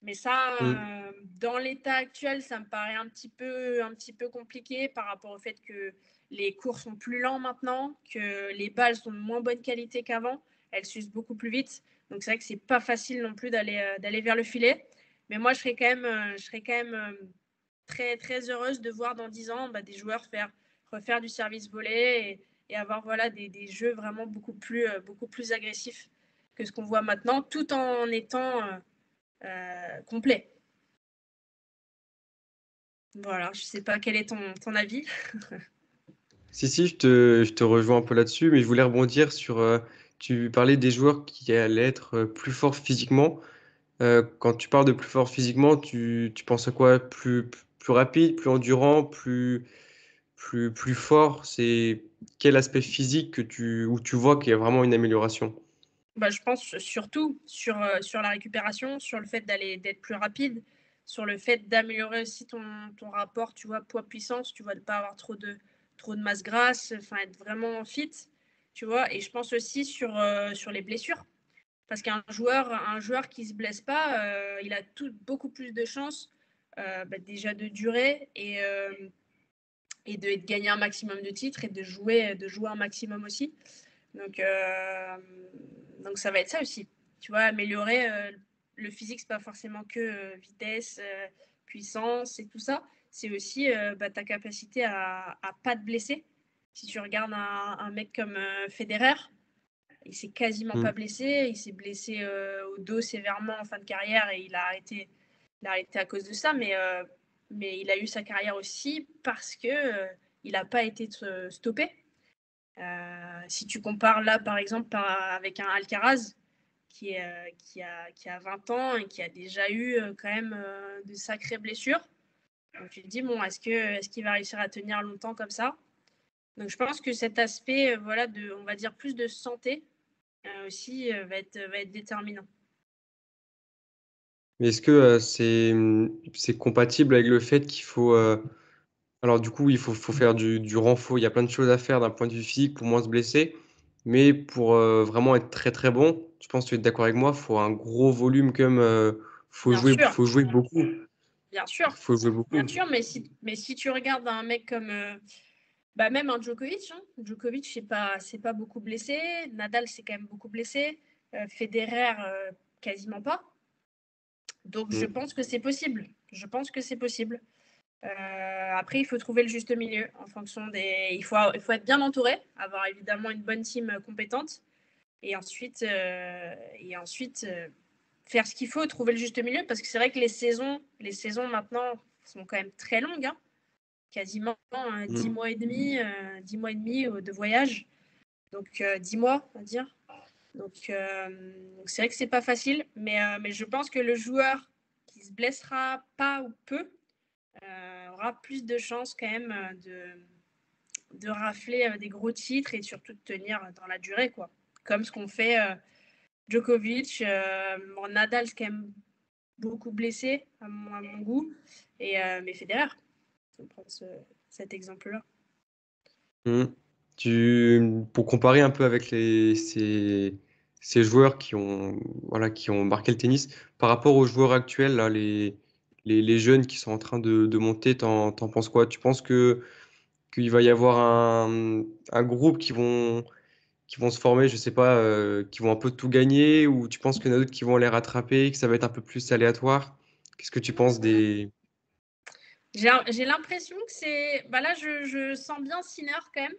Mais ça, dans l'état actuel, ça me paraît un petit peu compliqué par rapport au fait que les cours sont plus lents maintenant, que les balles sont de moins bonne qualité qu'avant, elles s'usent beaucoup plus vite. Donc c'est vrai que c'est pas facile non plus d'aller vers le filet. Mais moi, je serais quand même très, très heureuse de voir dans 10 ans des joueurs refaire du service volé et avoir des jeux vraiment beaucoup plus agressifs que ce qu'on voit maintenant, tout en étant complet. Voilà, je sais pas quel est ton avis. Si, je te rejoins un peu là-dessus, mais je voulais rebondir sur, tu parlais des joueurs qui allaient être plus forts physiquement. Quand tu parles de plus fort physiquement, tu penses à quoi? Plus rapide, plus endurant, plus fort? C'est quel aspect physique où tu vois qu'il y a vraiment une amélioration? Je pense surtout sur la récupération, sur le fait d'être plus rapide, sur le fait d'améliorer aussi ton rapport, tu vois, poids-puissance, tu vois, de ne pas avoir trop de masse grasse, enfin être vraiment fit, tu vois. Et je pense aussi sur les blessures. Parce qu'un joueur qui ne se blesse pas, il a beaucoup plus de chances déjà de durer et de gagner un maximum de titres et de jouer un maximum aussi. Donc ça va être ça aussi. Tu vois, améliorer le physique, c'est pas forcément que vitesse, puissance et tout ça. C'est aussi ta capacité à pas te blesser. Si tu regardes un mec comme Federer, il s'est quasiment pas blessé. Il s'est blessé au dos sévèrement en fin de carrière et il a arrêté à cause de ça. Mais il a eu sa carrière aussi parce que il n'a pas été stoppé. Si tu compares là, par exemple, avec un Alcaraz qui a 20 ans et qui a déjà eu quand même de sacrées blessures. Donc tu te dis, bon, est-ce qu'il va réussir à tenir longtemps comme ça? Donc je pense que cet aspect, on va dire plus de santé aussi va être déterminant. Mais est-ce que c'est compatible avec le fait qu'il faut... alors du coup, il faut faire du renfort. Il y a plein de choses à faire d'un point de vue physique pour moins se blesser. Mais pour vraiment être très très bon, je pense que tu es d'accord avec moi, il faut un gros volume comme... Bien sûr, faut jouer beaucoup. bien sûr, Faut jouer beaucoup. bien sûr. Mais si tu regardes un mec comme... même un Djokovic. Hein. Djokovic, c'est pas beaucoup blessé. Nadal, c'est quand même beaucoup blessé. Federer, quasiment pas. Donc, je pense que c'est possible. Je pense que c'est possible. Après, il faut trouver le juste milieu en fonction des. Il faut être bien entouré, avoir évidemment une bonne team compétente, et ensuite, faire ce qu'il faut, trouver le juste milieu, parce que c'est vrai que les saisons maintenant sont quand même très longues, hein. Quasiment 10 mois et demi, 10 mois et demi de voyage, donc 10 mois, on va dire. Donc, c'est vrai que c'est pas facile, mais je pense que le joueur qui se blessera pas ou peu aura plus de chances quand même de rafler des gros titres et surtout de tenir dans la durée, quoi. Comme ce qu'on fait Djokovic, Nadal, c'est quand même beaucoup blessé à mon goût, mais Federer, on prend cet exemple-là. Pour comparer un peu avec ces joueurs qui ont marqué le tennis, par rapport aux joueurs actuels, là, les jeunes qui sont en train de monter, t'en penses quoi? Tu penses qu'il va y avoir un groupe qui vont se former, je sais pas, qui vont un peu tout gagner, ou tu penses qu'il y en a d'autres qui vont les rattraper, que ça va être un peu plus aléatoire? Qu'est-ce que tu penses des... J'ai l'impression que c'est... là, je sens bien Sinner quand même.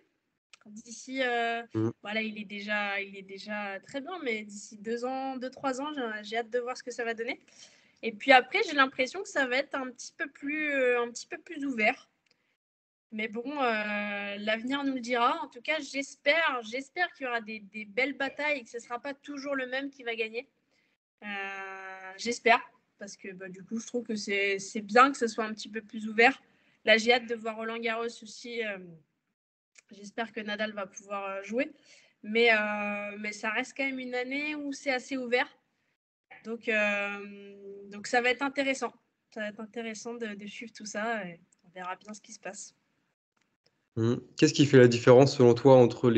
D'ici, Mmh. voilà, il est déjà très bien, mais d'ici 2 ans, j'ai hâte de voir ce que ça va donner. Et puis après, j'ai l'impression que ça va être un petit peu plus ouvert. Mais bon, l'avenir nous le dira. En tout cas, j'espère qu'il y aura des belles batailles et que ce ne sera pas toujours le même qui va gagner. J'espère, parce que du coup, je trouve que c'est bien que ce soit un petit peu plus ouvert. Là, j'ai hâte de voir Roland Garros aussi. J'espère que Nadal va pouvoir jouer. Mais ça reste quand même une année où c'est assez ouvert. Donc ça va être intéressant. Ça va être intéressant de suivre tout ça. Et on verra bien ce qui se passe. Mmh. Qu'est-ce qui fait la différence selon toi entre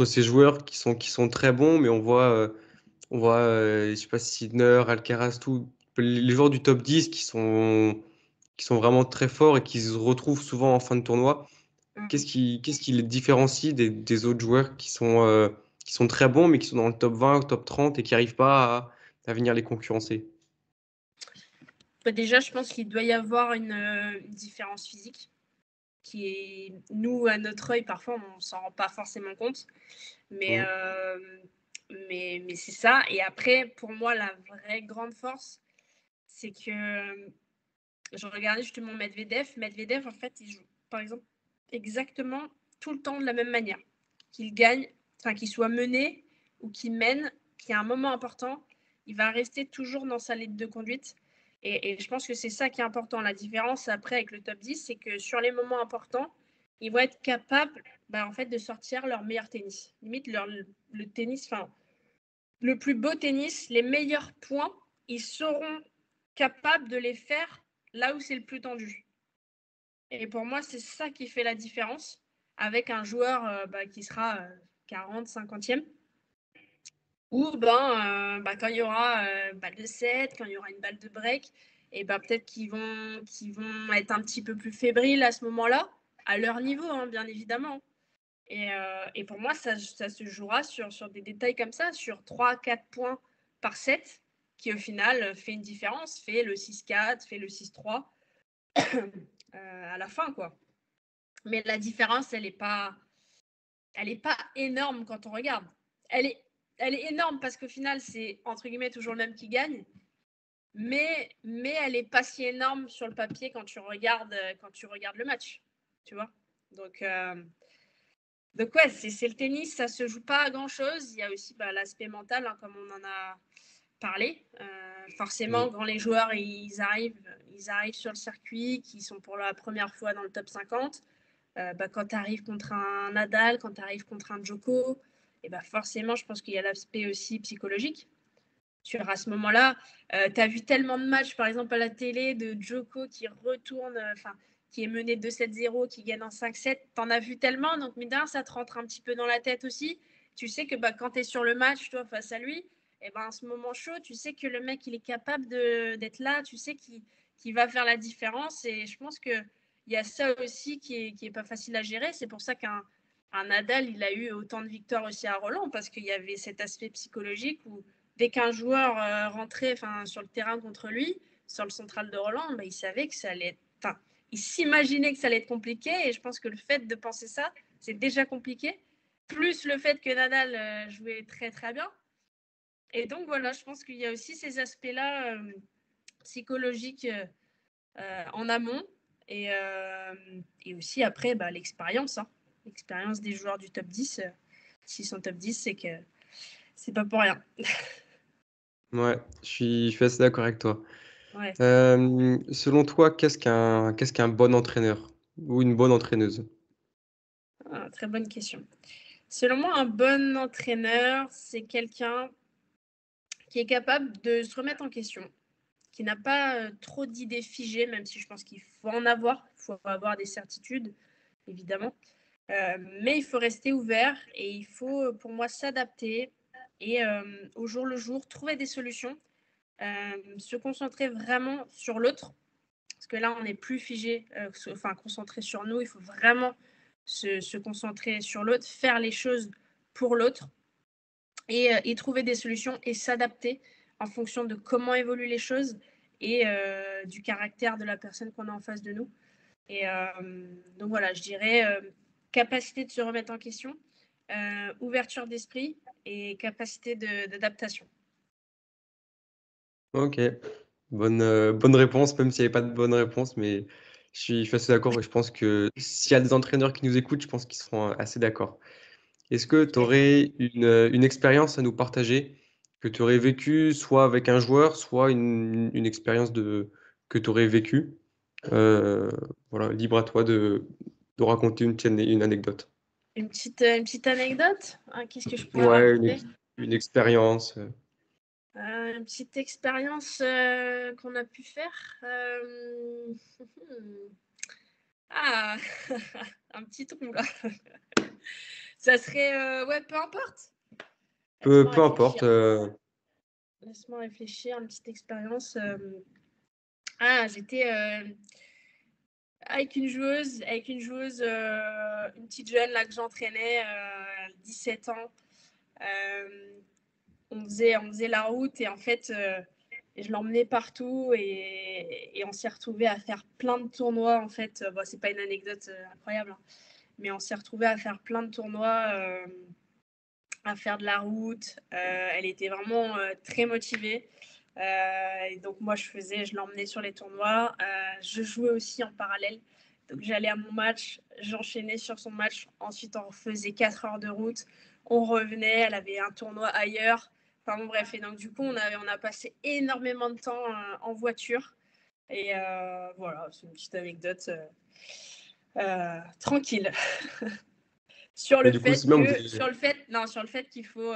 ces joueurs qui sont très bons, mais on voit je sais pas, Sinner, Alcaraz, tout, les joueurs du top 10 qui sont vraiment très forts et qui se retrouvent souvent en fin de tournoi. Qu'est-ce qui les différencie des autres joueurs qui sont très bons, mais qui sont dans le top 20 ou top 30 et qui n'arrivent pas à venir les concurrencer? Déjà, je pense qu'il doit y avoir une différence physique qui est, nous, à notre œil, parfois, on ne s'en rend pas forcément compte. Mais, Mmh. c'est ça. Et après, pour moi, la vraie grande force, c'est que je regardais justement Medvedev. Medvedev, en fait, il joue, par exemple, exactement tout le temps de la même manière. Qu'il gagne, enfin, qu'il soit mené ou qu'il mène, qu'il y a un moment important, il va rester toujours dans sa ligne de conduite. Et je pense que c'est ça qui est important. La différence après avec le top 10, c'est que sur les moments importants, ils vont être capables en fait, de sortir leur meilleur tennis. Limite, le tennis, enfin, le plus beau tennis, les meilleurs points, ils seront capables de les faire là où c'est le plus tendu. Et pour moi, c'est ça qui fait la différence avec un joueur qui sera 40, 50e. Ou quand il y aura balle de 7, quand il y aura une balle de break, et peut-être qu'ils vont être un petit peu plus fébriles à ce moment-là, à leur niveau, hein, bien évidemment. Et pour moi, ça se jouera sur des détails comme ça, sur 3-4 points par set, qui au final fait une différence, fait le 6-4, fait le 6-3 à la fin, quoi. Mais la différence, elle est pas énorme quand on regarde. Elle est, elle est énorme parce qu'au final, c'est entre guillemets toujours le même qui gagne. Mais elle n'est pas si énorme sur le papier quand tu regardes le match. Tu vois. Donc ouais, c'est le tennis, ça se joue pas à grand-chose. Il y a aussi l'aspect mental, hein, comme on en a parlé. Forcément, Mmh. quand les joueurs ils arrivent sur le circuit, qui sont pour la première fois dans le top 50, quand tu arrives contre un Nadal, quand tu arrives contre un Djoko, et forcément, je pense qu'il y a l'aspect aussi psychologique. À ce moment-là, tu as vu tellement de matchs, par exemple à la télé, de Djoko qui retourne, qui est mené 2-7-0, qui gagne en 5-7. Tu en as vu tellement, donc mine de rien, ça te rentre un petit peu dans la tête aussi. Tu sais que quand tu es sur le match, toi, face à lui, et à ce moment chaud, tu sais que le mec, il est capable d'être là, tu sais qu'il va faire la différence. Et je pense qu'il y a ça aussi qui est pas facile à gérer. C'est pour ça qu'un Nadal, il a eu autant de victoires aussi à Roland, parce qu'il y avait cet aspect psychologique où dès qu'un joueur rentrait sur le terrain contre lui, sur le central de Roland, il savait que ça allait être. Il s'imaginait que ça allait être compliqué. Et je pense que le fait de penser ça, c'est déjà compliqué. Plus le fait que Nadal jouait très très bien. Et donc voilà, je pense qu'il y a aussi ces aspects-là psychologiques en amont. Et aussi après, l'expérience. Hein. L'expérience des joueurs du top 10. S'ils sont top 10, c'est que c'est pas pour rien. Ouais, je suis assez d'accord avec toi. Ouais. Selon toi, qu'est-ce qu'un bon entraîneur ou une bonne entraîneuse? Ah, très bonne question. Selon moi, un bon entraîneur, c'est quelqu'un qui est capable de se remettre en question, qui n'a pas trop d'idées figées, même si je pense qu'il faut en avoir, il faut avoir des certitudes, évidemment. Mais il faut rester ouvert et il faut, pour moi, s'adapter et au jour le jour, trouver des solutions, se concentrer vraiment sur l'autre, parce que là, on n'est plus figé, concentré sur nous, il faut vraiment se concentrer sur l'autre, faire les choses pour l'autre et trouver des solutions et s'adapter en fonction de comment évoluent les choses et du caractère de la personne qu'on a en face de nous. Et donc voilà, je dirais capacité de se remettre en question, ouverture d'esprit et capacité d'adaptation. Ok, bonne réponse, même s'il n'y avait pas de bonne réponse, mais je suis assez d'accord et je pense que s'il y a des entraîneurs qui nous écoutent, je pense qu'ils seront assez d'accord. Est-ce que tu Ok. aurais une expérience à nous partager que tu aurais vécue, soit avec un joueur, soit une expérience que tu aurais vécue? Euh, voilà, libre à toi de raconter une anecdote. Une petite anecdote. Ah, qu'est-ce que je pourrais Ouais, raconter? une expérience. Une petite expérience qu'on a pu faire. Ah, un petit trou là. Ça serait, ouais, peu importe. Laisse-moi Peu importe. réfléchir. Laisse-moi réfléchir, une petite expérience. Ah, j'étais avec une joueuse, une petite jeune là que j'entraînais, 17 ans. On faisait la route et en fait, je l'emmenais partout et on s'est retrouvés à faire plein de tournois. En fait, bon, c'est pas une anecdote incroyable, hein, mais on s'est retrouvés à faire plein de tournois, à faire de la route. Elle était vraiment très motivée. Et donc moi, je l'emmenais sur les tournois. Je jouais aussi en parallèle. Donc j'allais à mon match, j'enchaînais sur son match. Ensuite, on faisait 4 heures de route. On revenait, elle avait un tournoi ailleurs. Enfin bon, bref. Et donc du coup, on a passé énormément de temps en voiture. Et voilà, c'est une petite anecdote tranquille. sur Mais le du coup, fait c'est bien, que, sur le fait qu'il faut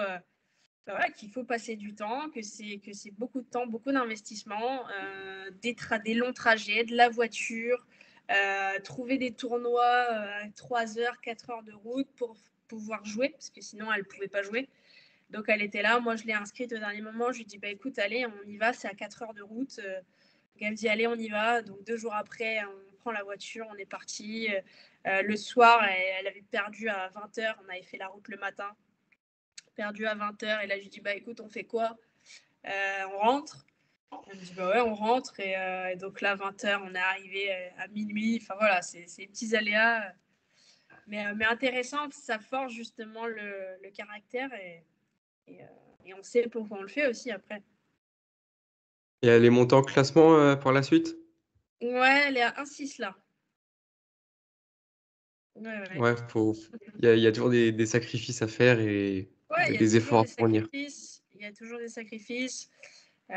voilà, qu'il faut passer du temps, que c'est beaucoup de temps, beaucoup d'investissement, des longs trajets, de la voiture, trouver des tournois à 3 heures, 4 heures de route pour pouvoir jouer, parce que sinon elle ne pouvait pas jouer. Donc elle était là, moi je l'ai inscrite au dernier moment, je lui dis bah écoute, allez, on y va, c'est à 4 heures de route. Elle me dit allez, on y va. Donc 2 jours après, on prend la voiture, on est parti. Le soir, elle avait perdu à 20 heures, on avait fait la route le matin perdu à 20 heures. Et là, je lui dis, bah écoute, on fait quoi? On rentre. Elle me dit, bah ouais, on rentre. Et donc là, 20 heures, on est arrivé à minuit. Enfin voilà, c'est des petits aléas. Mais intéressant, ça forge justement le caractère et, et on sait pourquoi on le fait aussi après. et elle est montée en classement par la suite? Ouais, elle est à 1,6 là. Ouais, ouais. Ouais, il y a toujours des sacrifices à faire et Ouais, il y a des toujours efforts des à fournir. sacrifices. Il y a toujours des sacrifices. C'est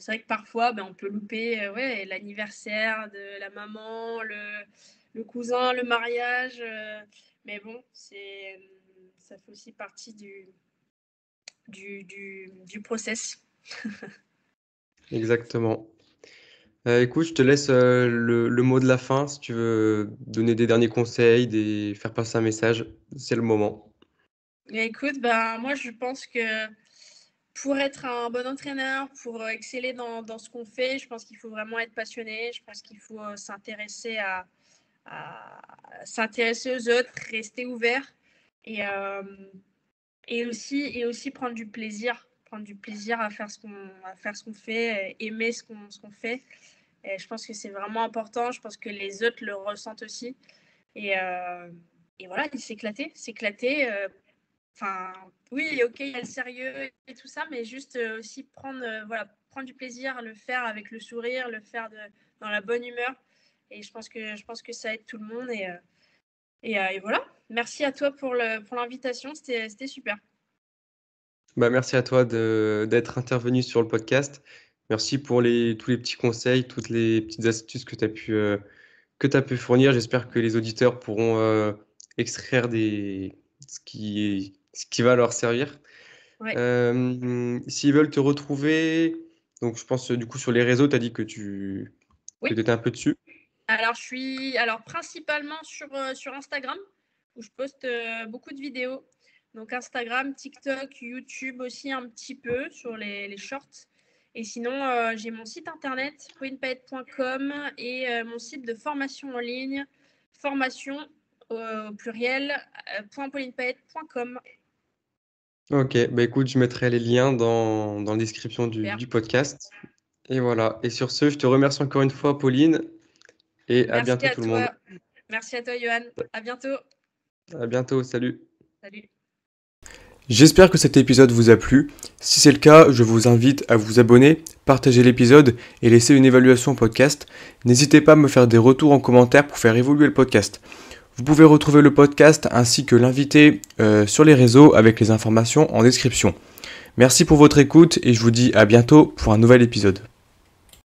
vrai que parfois, on peut louper ouais, l'anniversaire de la maman, le cousin, le mariage. Mais bon, ça fait aussi partie du process. Exactement. Écoute, je te laisse le mot de la fin. Si tu veux donner des derniers conseils, faire passer un message, c'est le moment. Et écoute, moi, je pense que pour être un bon entraîneur, pour exceller dans ce qu'on fait, je pense qu'il faut vraiment être passionné. Je pense qu'il faut à s'intéresser aux autres, rester ouvert et, euh, et aussi prendre du plaisir à faire ce qu'on fait, aimer ce qu'on fait. Et je pense que c'est vraiment important. Je pense que les autres le ressentent aussi. Et, euh, et voilà, s'éclater. Enfin, oui, ok, il y a le sérieux et tout ça, mais juste aussi prendre du plaisir, le faire avec le sourire, dans la bonne humeur. Et je pense que ça aide tout le monde. Et voilà. Merci à toi pour l'invitation. C'était super. Bah, merci à toi d'être intervenu sur le podcast. Merci pour tous les petits conseils, toutes les petites astuces que tu pu fournir. J'espère que les auditeurs pourront extraire ce qui va leur servir. Ouais. S'ils veulent te retrouver, donc je pense du coup sur les réseaux, tu as dit que Oui. tu étais un peu dessus. Alors, je suis principalement sur Instagram, où je poste beaucoup de vidéos. Donc, Instagram, TikTok, YouTube aussi un petit peu sur les shorts. Et sinon, j'ai mon site internet, paulinepaet.com, et mon site de formation en ligne, formation au pluriel, .paulinepaet.com. Ok, bah écoute, je mettrai les liens dans la description Super. du podcast. Et voilà. Et sur ce, je te remercie encore une fois, Pauline, et à Merci bientôt à tout le monde. toi. Merci à toi, Johan. À bientôt. À bientôt, salut. Salut. J'espère que cet épisode vous a plu. Si c'est le cas, je vous invite à vous abonner, partager l'épisode et laisser une évaluation au podcast. N'hésitez pas à me faire des retours en commentaire pour faire évoluer le podcast. Vous pouvez retrouver le podcast ainsi que l'invité sur les réseaux avec les informations en description. Merci pour votre écoute et je vous dis à bientôt pour un nouvel épisode.